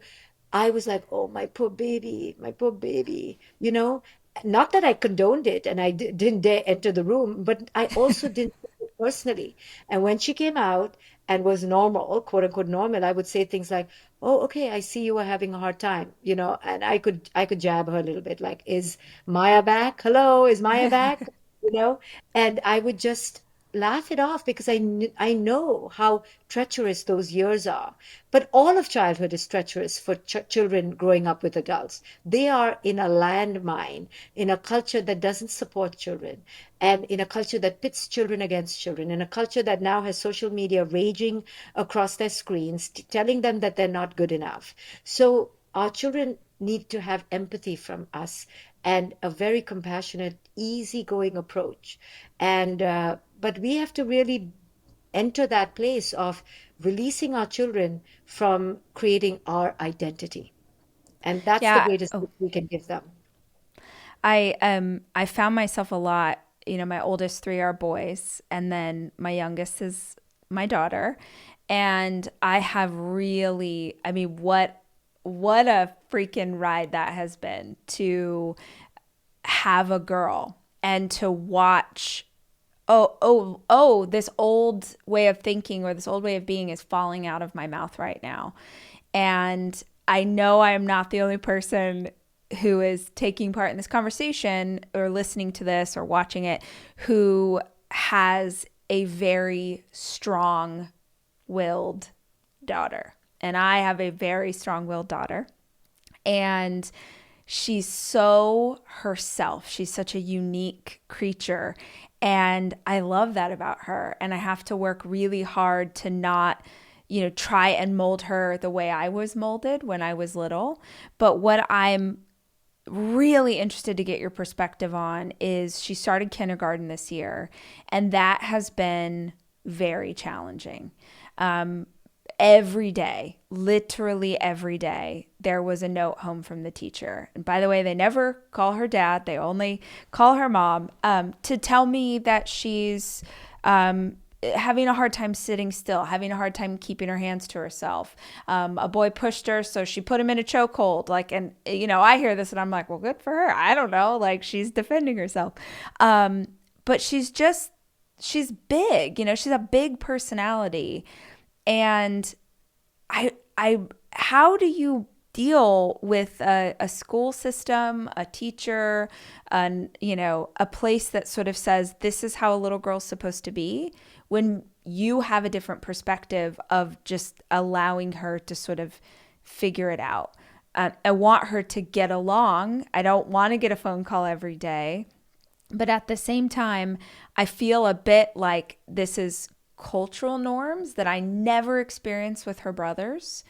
I was like, oh, my poor baby, you know, not that I condoned it and I didn't dare enter the room, but I also didn't take it personally. And when she came out and was normal, quote unquote normal, I would say things like, oh, okay, I see you are having a hard time, you know, and I could jab her a little bit, like, is Maya back? Hello, is Maya back? You know, and I would just laugh it off because I know how treacherous those years are. But all of childhood is treacherous for children growing up with adults. They are in a landmine, in a culture that doesn't support children, and in a culture that pits children against children, in a culture that now has social media raging across their screens, telling them that they're not good enough. So our children need to have empathy from us and a very compassionate, easygoing approach. And but we have to really enter that place of releasing our children from creating our identity. And that's the Yeah. greatest Oh, gift we can give them. I found myself a lot, my oldest three are boys, and then my youngest is my daughter. And I have really, I mean, what a freaking ride that has been to have a girl and to watch, this old way of thinking or this old way of being is falling out of my mouth right now. And I know I am not the only person who is taking part in this conversation or listening to this or watching it who has a very strong willed daughter. And I have a very strong willed daughter. And she's so herself. She's such a unique creature. And I love that about her. And I have to work really hard to not, try and mold her the way I was molded when I was little. But what I'm really interested to get your perspective on is she started kindergarten this year, and that has been very challenging. Every day, literally every day, there was a note home from the teacher. And by the way, they never call her dad, they only call her mom, to tell me that she's having a hard time sitting still, having a hard time keeping her hands to herself. A boy pushed her, so she put him in a chokehold. Like, and I hear this and I'm like, well, good for her. I don't know. Like, she's defending herself. But she's big. She's a big personality. And I, how do you deal with a school system, a teacher, a place that sort of says this is how a little girl's supposed to be, when you have a different perspective of just allowing her to sort of figure it out? I want her to get along. I don't want to get a phone call every day. But at the same time, I feel a bit like this is cultural norms that I never experienced with her brothers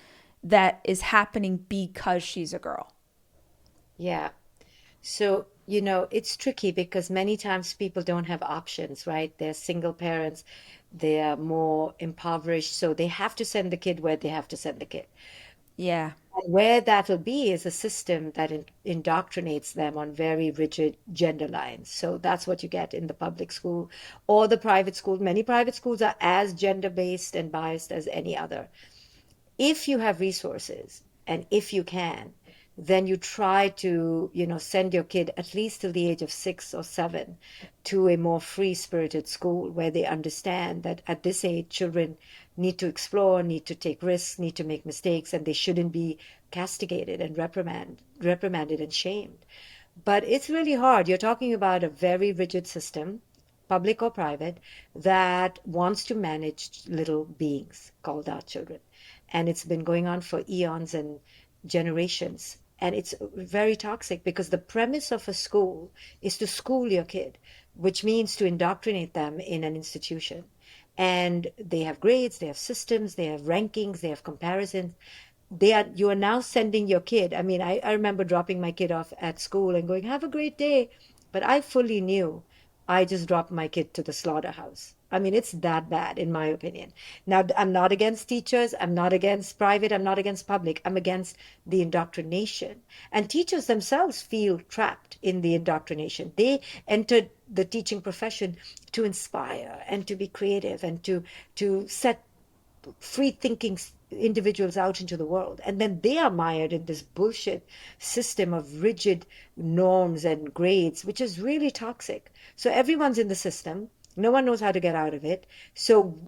that is happening because she's a girl. Yeah. So, it's tricky because many times people don't have options, right? They're single parents, they're more impoverished, so they have to send the kid where they have to send the kid. Yeah. And where that'll be is a system that indoctrinates them on very rigid gender lines. So that's what you get in the public school or the private school. Many private schools are as gender-based and biased as any other. If you have resources and if you can, then you try to, send your kid at least till the age of 6 or 7 to a more free-spirited school where they understand that at this age, children need to explore, need to take risks, need to make mistakes, and they shouldn't be castigated and reprimanded and shamed. But it's really hard. You're talking about a very rigid system, public or private, that wants to manage little beings called our children. And it's been going on for eons and generations. And it's very toxic because the premise of a school is to school your kid, which means to indoctrinate them in an institution. And they have grades, they have systems, they have rankings, they have comparisons. You are now sending your kid. I mean, I remember dropping my kid off at school and going, have a great day. But I fully knew I just dropped my kid to the slaughterhouse. I mean, it's that bad, in my opinion. Now, I'm not against teachers. I'm not against private. I'm not against public. I'm against the indoctrination. And teachers themselves feel trapped in the indoctrination. They entered the teaching profession to inspire and to be creative and to set free thinking individuals out into the world. And then they are mired in this bullshit system of rigid norms and grades, which is really toxic. So everyone's in the system. No one knows how to get out of it. So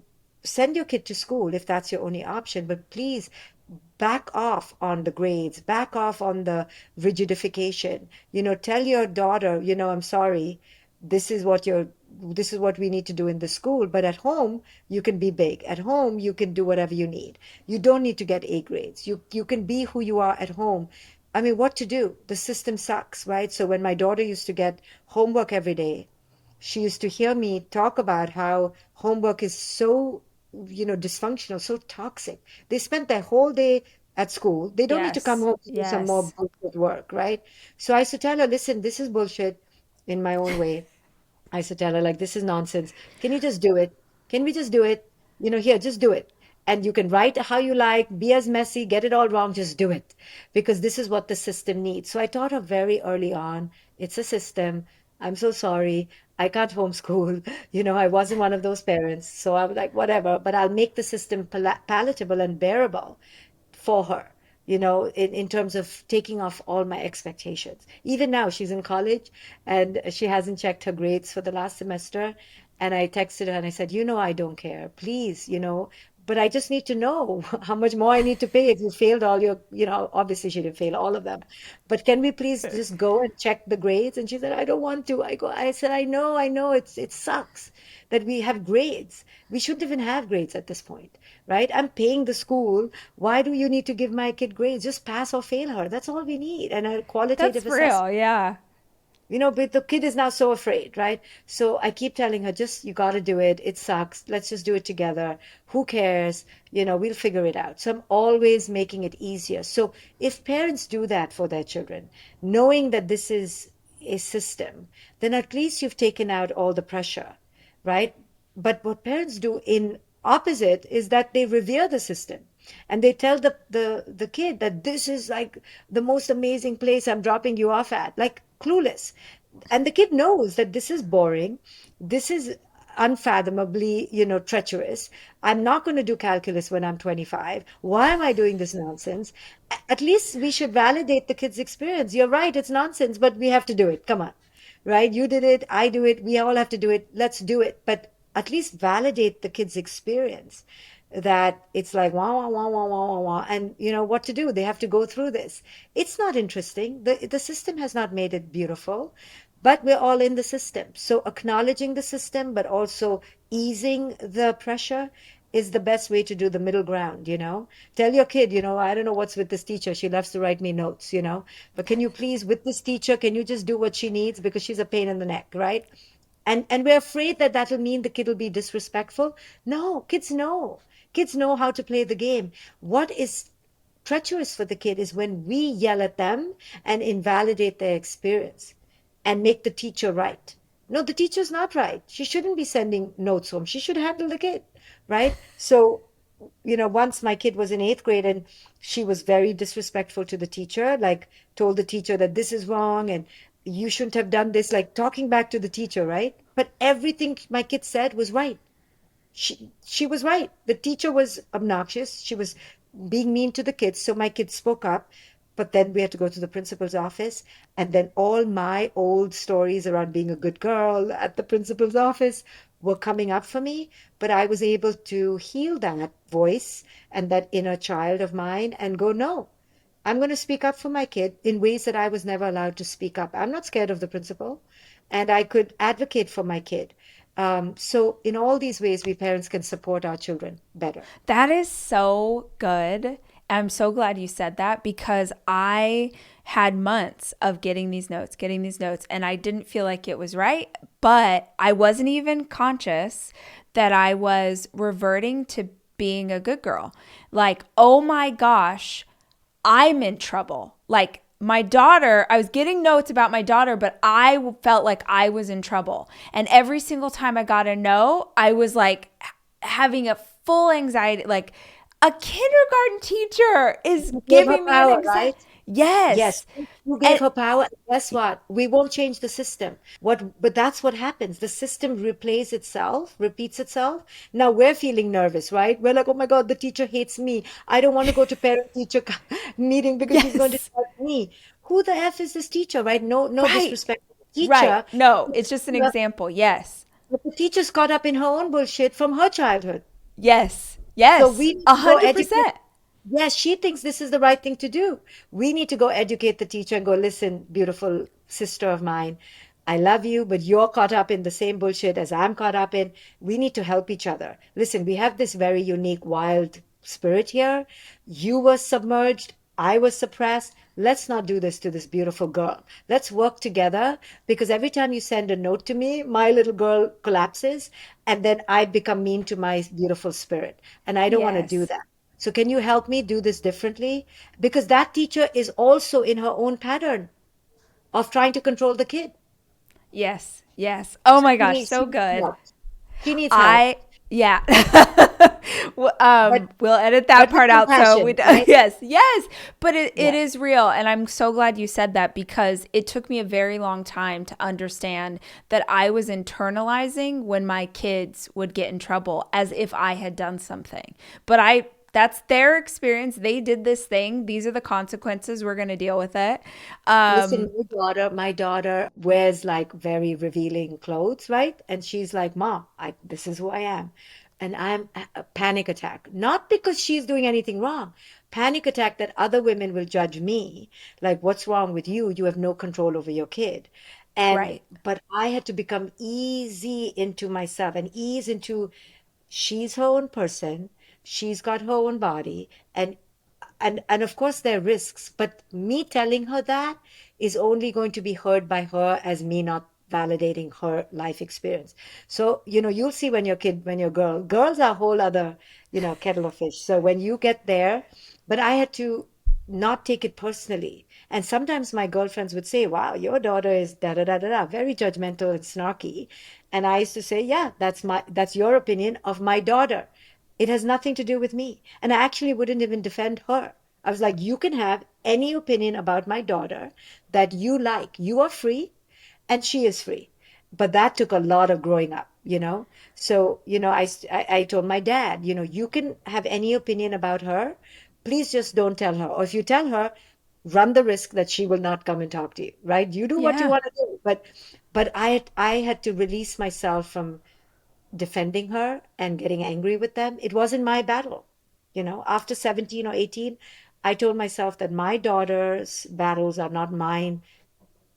send your kid to school if that's your only option, but please back off on the grades, back off on the rigidification. Tell your daughter, I'm sorry, this is what you're this is what we need to do in the school, but at home you can be big. At home you can do whatever you need. You don't need to get A grades. You can be who you are at home. I mean, what to do? The system sucks, right? So when my daughter used to get homework every day, she used to hear me talk about how homework is so, dysfunctional, so toxic. They spent their whole day at school. They don't need to come Yes. home to do some more Yes. bullshit work, right? So I used to tell her, listen, this is bullshit in my own way. I used to tell her, like, this is nonsense. Can you just do it? Can we just do it? Here, just do it. And you can write how you like, be as messy, get it all wrong, just do it. Because this is what the system needs. So I taught her very early on, it's a system. I'm so sorry. I can't homeschool. I wasn't one of those parents. So I was like, whatever, but I'll make the system palatable and bearable for her, in terms of taking off all my expectations. Even now, she's in college and she hasn't checked her grades for the last semester. And I texted her and I said, I don't care. Please, but I just need to know how much more I need to pay if you failed all your, obviously she didn't fail all of them. But can we please just go and check the grades? And she said, I don't want to. I said, I know, it sucks that we have grades. We shouldn't even have grades at this point, right? I'm paying the school. Why do you need to give my kid grades? Just pass or fail her. That's all we need. And a That's qualitative assessment. real. Yeah. But the kid is now so afraid, right? So I keep telling her, just, you got to do it. It sucks. Let's just do it together. Who cares? We'll figure it out. So I'm always making it easier. So if parents do that for their children, knowing that this is a system, then at least you've taken out all the pressure, right? But what parents do in opposite is that they revere the system and they tell the kid that this is like the most amazing place I'm dropping you off at, like clueless. And the kid knows that this is boring, this is unfathomably, treacherous. I'm not going to do calculus when I'm 25. Why am I doing this nonsense? At least we should validate the kid's experience. You're right, it's nonsense, but we have to do it. Come on, right? You did it, I do it, we all have to do it. Let's do it. But at least validate the kid's experience, that it's like wah wah wah wah wah wah wah, and what to do. They have to go through this. It's not interesting. The system has not made it beautiful, but we're all in the system. So acknowledging the system, but also easing the pressure is the best way to do the middle ground. Tell your kid, I don't know what's with this teacher. She loves to write me notes, but can you please, with this teacher, can you just do what she needs because she's a pain in the neck, right? And we're afraid that that'll mean the kid will be disrespectful. No, kids know. Kids know how to play the game. What is treacherous for the kid is when we yell at them and invalidate their experience and make the teacher right. No, the teacher's not right. She shouldn't be sending notes home. She should handle the kid, right? So, once my kid was in eighth grade and she was very disrespectful to the teacher, like told the teacher that this is wrong and you shouldn't have done this, like talking back to the teacher, right? But everything my kid said was right. She was right. The teacher was obnoxious. She was being mean to the kids. So my kids spoke up. But then we had to go to the principal's office. And then all my old stories around being a good girl at the principal's office were coming up for me. But I was able to heal that voice and that inner child of mine and go, no, I'm going to speak up for my kid in ways that I was never allowed to speak up. I'm not scared of the principal, and I could advocate for my kid. So, in all these ways, we parents can support our children better. That is so good. I'm so glad you said that because I had months of getting these notes, and I didn't feel like it was right, but I wasn't even conscious that I was reverting to being a good girl. Like, oh my gosh, I'm in trouble. Like, my daughter, I was getting notes about my daughter, but I felt like I was in trouble. And every single time I got a no, I was like having a full anxiety. Like a kindergarten teacher is You gave her giving me an power, anxiety. right? Yes, Yes. you gave And her power. And guess what? We won't change the system. But that's what happens. The system replays itself, repeats itself. Now we're feeling nervous, right? We're like, oh my God, the teacher hates me. I don't want to go to parent-teacher meeting because she's going to yes. judge me. Who the F is this teacher, right? No, no Right. disrespect to the Right. teacher. No, it's just an example. Yes. But the teacher's caught up in her own bullshit from her childhood. Yes. So Yes. we need A to go hundred educate. percent. Yes, she thinks this is the right thing to do. We need to go educate the teacher and go, listen, beautiful sister of mine, I love you, but you're caught up in the same bullshit as I'm caught up in. We need to help each other. Listen, we have this very unique, wild spirit here. You were submerged. I was suppressed. Let's not do this to this beautiful girl. Let's work together because every time you send a note to me, my little girl collapses and then I become mean to my beautiful spirit. And I don't want to do Yes. that. So can you help me do this differently? Because that teacher is also in her own pattern of trying to control the kid. Yes. Yes. Oh So my gosh, so she needs good. help. She needs help. I yeah. But We'll edit that but with part out. So we compassion, right? yes, yes. But it Yeah. is real, and I'm so glad you said that because it took me a very long time to understand that I was internalizing when my kids would get in trouble as if I had done something. But I that's their experience. They did this thing. These are the consequences. We're going to deal with it. Listen, Um, my daughter wears like very revealing clothes, right? And she's like, Mom, this is who I am. And I'm a panic attack. Not because she's doing anything wrong. Panic attack that other women will judge me. Like, what's wrong with you? You have no control over your kid. And, right. but I had to become easy into myself and ease into she's her own person. She's got her own body. And of course there are risks, but me telling her that is only going to be heard by her as me not validating her life experience. So you'll see when your girls are a whole other kettle of fish. So when you get there, but I had to not take it personally. And sometimes my girlfriends would say, wow, your daughter is da da da da da, very judgmental and snarky. And I used to say, yeah, that's your opinion of my daughter. It has nothing to do with me. And I actually wouldn't even defend her. I was like, you can have any opinion about my daughter that you like. You are free and she is free. But that took a lot of growing up. So, I told my dad, you can have any opinion about her. Please just don't tell her. Or if you tell her, run the risk that she will not come and talk to you, right? You do what you Yeah. want to do. But I had to release myself from defending her and getting angry with them. It wasn't my battle. After 17 or 18, I told myself that my daughter's battles are not mine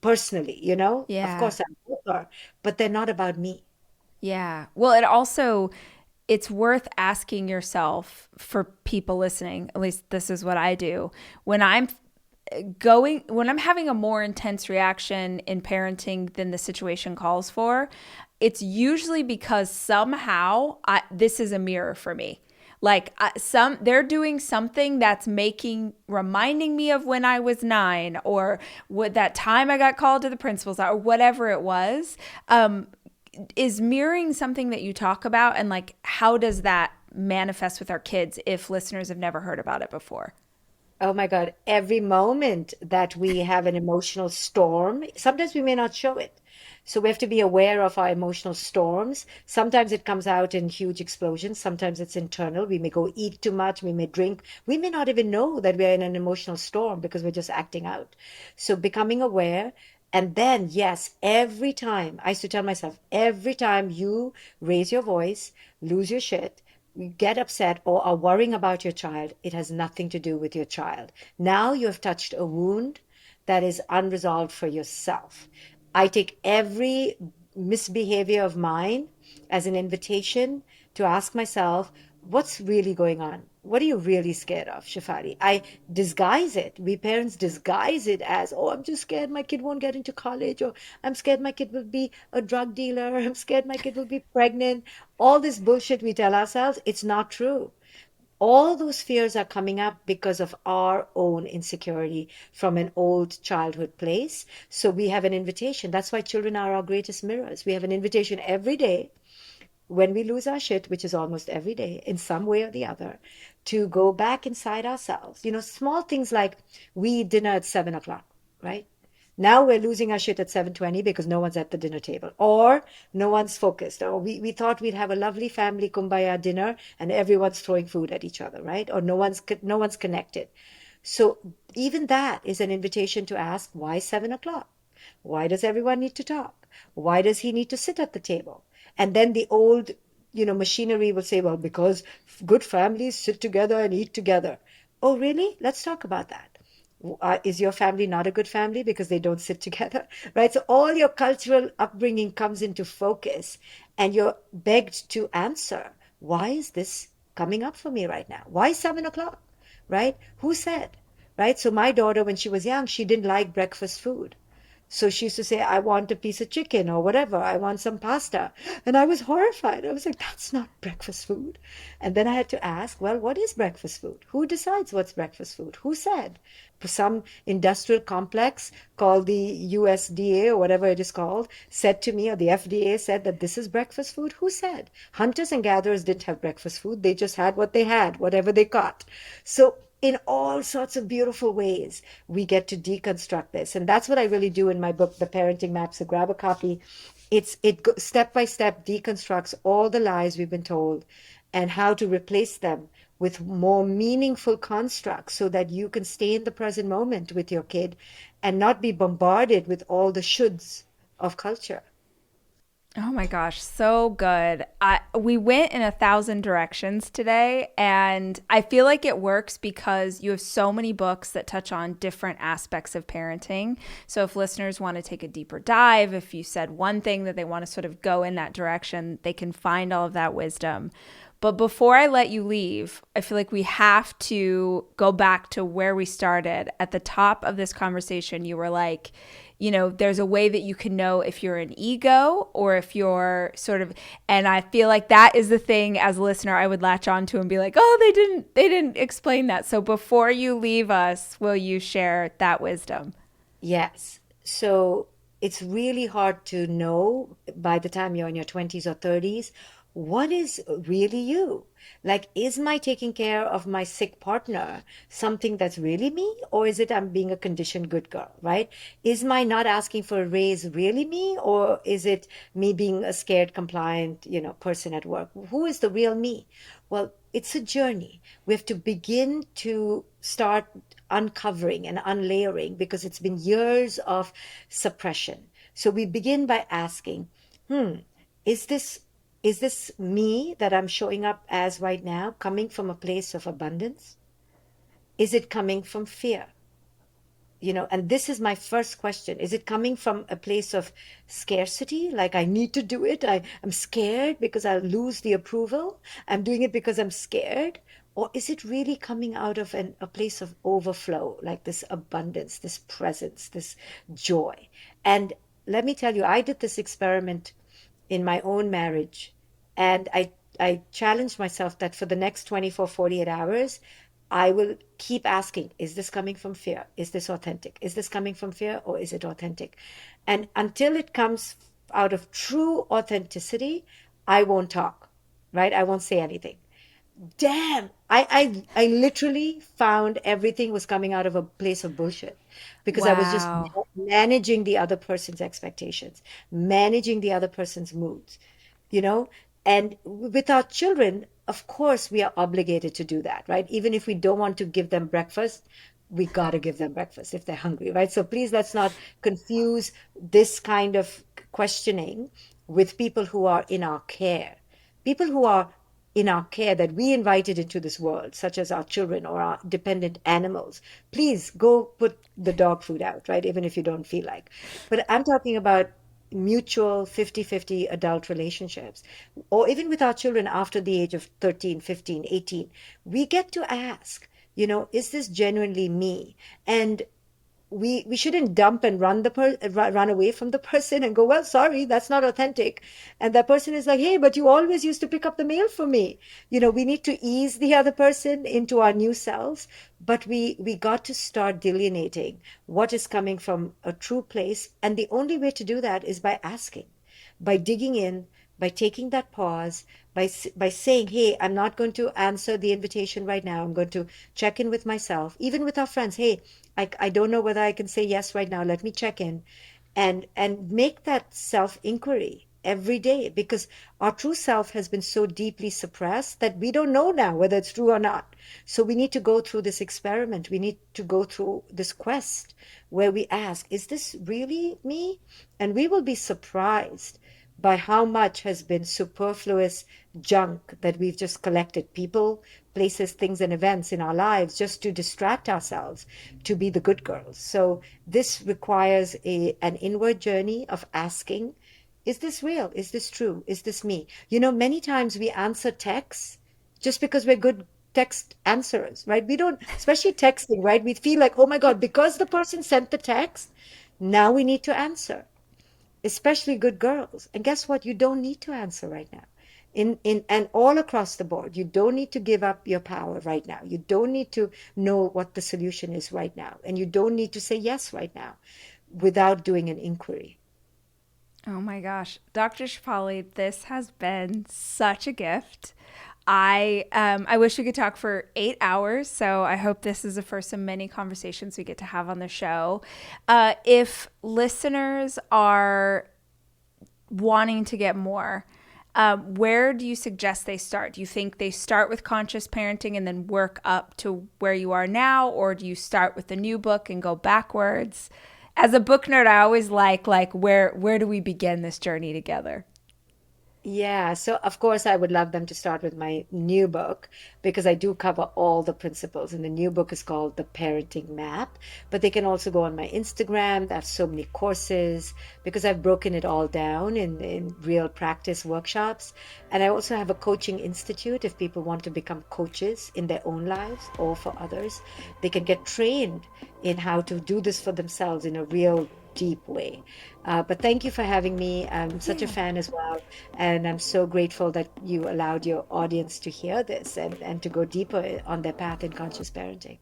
personally. Of Yeah. course, I'm with her, but they're not about me. Yeah. Well, it's worth asking yourself for people listening. At least this is what I do. When I'm having a more intense reaction in parenting than the situation calls for, it's usually because somehow this is a mirror for me. Like they're doing something that's reminding me of when I was 9 or what that time I got called to the principal's or whatever it was. Is mirroring something that you talk about, and like how does that manifest with our kids if listeners have never heard about it before? Oh my God, every moment that we have an emotional storm, sometimes we may not show it. So we have to be aware of our emotional storms. Sometimes it comes out in huge explosions. Sometimes it's internal. We may go eat too much. We may drink. We may not even know that we're in an emotional storm because we're just acting out. So becoming aware. And then, yes, every time, I used to tell myself, every time you raise your voice, lose your shit, you get upset or are worrying about your child, it has nothing to do with your child. Now you have touched a wound that is unresolved for yourself. I take every misbehavior of mine as an invitation to ask myself, what's really going on? What are you really scared of, Shefali? I disguise it. We parents disguise it as, oh, I'm just scared my kid won't get into college, or I'm scared my kid will be a drug dealer, I'm scared my kid will be pregnant. All this bullshit we tell ourselves, it's not true. All those fears are coming up because of our own insecurity from an old childhood place. So we have an invitation. That's why children are our greatest mirrors. We have an invitation every day when we lose our shit, which is almost every day in some way or the other, to go back inside ourselves. Small things like we eat dinner at 7 o'clock, right? Now we're losing our shit at 7:20 because no one's at the dinner table, or no one's focused, or we thought we'd have a lovely family kumbaya dinner and everyone's throwing food at each other, right? Or no one's connected. So even that is an invitation to ask, why 7 o'clock? Why does everyone need to talk? Why does he need to sit at the table? And then the old, machinery will say, well, because good families sit together and eat together. Oh, really? Let's talk about that. Is your family not a good family because they don't sit together? Right? So all your cultural upbringing comes into focus, and you're begged to answer, why is this coming up for me right now? Why 7 o'clock? Right? Who said? Right? So my daughter, when she was young, she didn't like breakfast food. So she used to say, I want a piece of chicken or whatever. I want some pasta. And I was horrified. I was like, that's not breakfast food. And then I had to ask, well, what is breakfast food? Who decides what's breakfast food? Who said? Some industrial complex called the USDA or whatever it is called said to me, or the FDA said that this is breakfast food. Who said? Hunters and gatherers didn't have breakfast food. They just had what they had, whatever they caught. So in all sorts of beautiful ways, we get to deconstruct this. And that's what I really do in my book, The Parenting Map. So grab a copy. It step by step deconstructs all the lies we've been told and how to replace them with more meaningful constructs so that you can stay in the present moment with your kid and not be bombarded with all the shoulds of culture. Oh my gosh, so good. We went in 1,000 directions today, and I feel like it works because you have so many books that touch on different aspects of parenting. So if listeners want to take a deeper dive, if you said one thing that they want to sort of go in that direction, they can find all of that wisdom. But before I let you leave, I feel like we have to go back to where we started. At the top of this conversation, you were like, there's a way that you can know if you're an ego or if you're sort of, and I feel like that is the thing as a listener I would latch on to and be like, oh, they didn't explain that. So before you leave us, will you share that wisdom? Yes. So it's really hard to know by the time you're in your 20s or 30s what is really you. Like, is my taking care of my sick partner something that's really me, or is it I'm being a conditioned good girl, right? Is my not asking for a raise really me, or is it me being a scared, compliant, person at work? Who is the real me? Well, it's a journey. We have to begin to start uncovering and unlayering because it's been years of suppression. So we begin by asking, hmm, is this me that I'm showing up as right now coming from a place of abundance? Is it coming from fear? And this is my first question. Is it coming from a place of scarcity? Like, I need to do it. I'm scared because I'll lose the approval. I'm doing it because I'm scared. Or is it really coming out of a place of overflow, like this abundance, this presence, this joy? And let me tell you, I did this experiment in my own marriage. And I challenged myself that for the next 24, 48 hours, I will keep asking, is this coming from fear? Is this authentic? Is this coming from fear or is it authentic? And until it comes out of true authenticity, I won't talk, right? I won't say anything. Damn, I literally found everything was coming out of a place of bullshit because I was just Wow. managing the other person's expectations, managing the other person's moods, you know? And with our children, of course, we are obligated to do that, right? Even if we don't want to give them breakfast, we got to give them breakfast if they're hungry, right? So please let's not confuse this kind of questioning with people who are in our care. People who are in our care that we invited into this world, such as our children or our dependent animals, please go put the dog food out, right? Even if you don't feel like. But I'm talking about mutual 50-50 adult relationships, or even with our children after the age of 13, 15, 18, we get to ask, is this genuinely me? And we shouldn't dump and run away from the person and go, well, sorry, that's not authentic. And that person is like, hey, but you always used to pick up the mail for me. We need to ease the other person into our new selves, but we got to start delineating what is coming from a true place. And the only way to do that is by asking, by digging in, by taking that pause, by saying, hey, I'm not going to answer the invitation right now. I'm going to check in with myself, even with our friends. Hey, I don't know whether I can say yes right now. Let me check in and make that self inquiry every day, because our true self has been so deeply suppressed that we don't know now whether it's true or not. So we need to go through this experiment. We need to go through this quest where we ask, is this really me? And we will be surprised by how much has been superfluous junk that we've just collected, people, places, things, and events in our lives just to distract ourselves to be the good girls. So this requires an inward journey of asking, is this real? Is this true? Is this me? Many times we answer texts just because we're good text answerers, right? We don't, especially texting, right? We feel like, oh my God, because the person sent the text, now we need to answer, especially good girls. And guess what? You don't need to answer right now. In and all across the board, you don't need to give up your power right now. You don't need to know what the solution is right now. And you don't need to say yes right now without doing an inquiry. Oh my gosh. Dr. Shefali, this has been such a gift. I wish we could talk for 8 hours, so I hope this is the first of many conversations we get to have on the show. If listeners are wanting to get more, where do you suggest they start? Do you think they start with conscious parenting and then work up to where you are now, or do you start with the new book and go backwards? As a book nerd, I always like where do we begin this journey together? Yeah, so of course, I would love them to start with my new book because I do cover all the principles. And the new book is called The Parenting Map. But they can also go on my Instagram. That's so many courses because I've broken it all down in real practice workshops. And I also have a coaching institute if people want to become coaches in their own lives or for others. They can get trained in how to do this for themselves in a real deep way. But thank you for having me. I'm such a Yeah. fan as well. And I'm so grateful that you allowed your audience to hear this and to go deeper on their path in conscious parenting.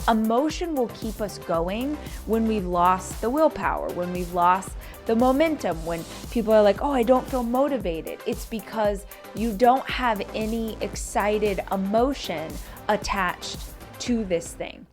Emotion will keep us going when we've lost the willpower, when we've lost the momentum, when people are like, oh, I don't feel motivated. It's because you don't have any excited emotion attached to this thing.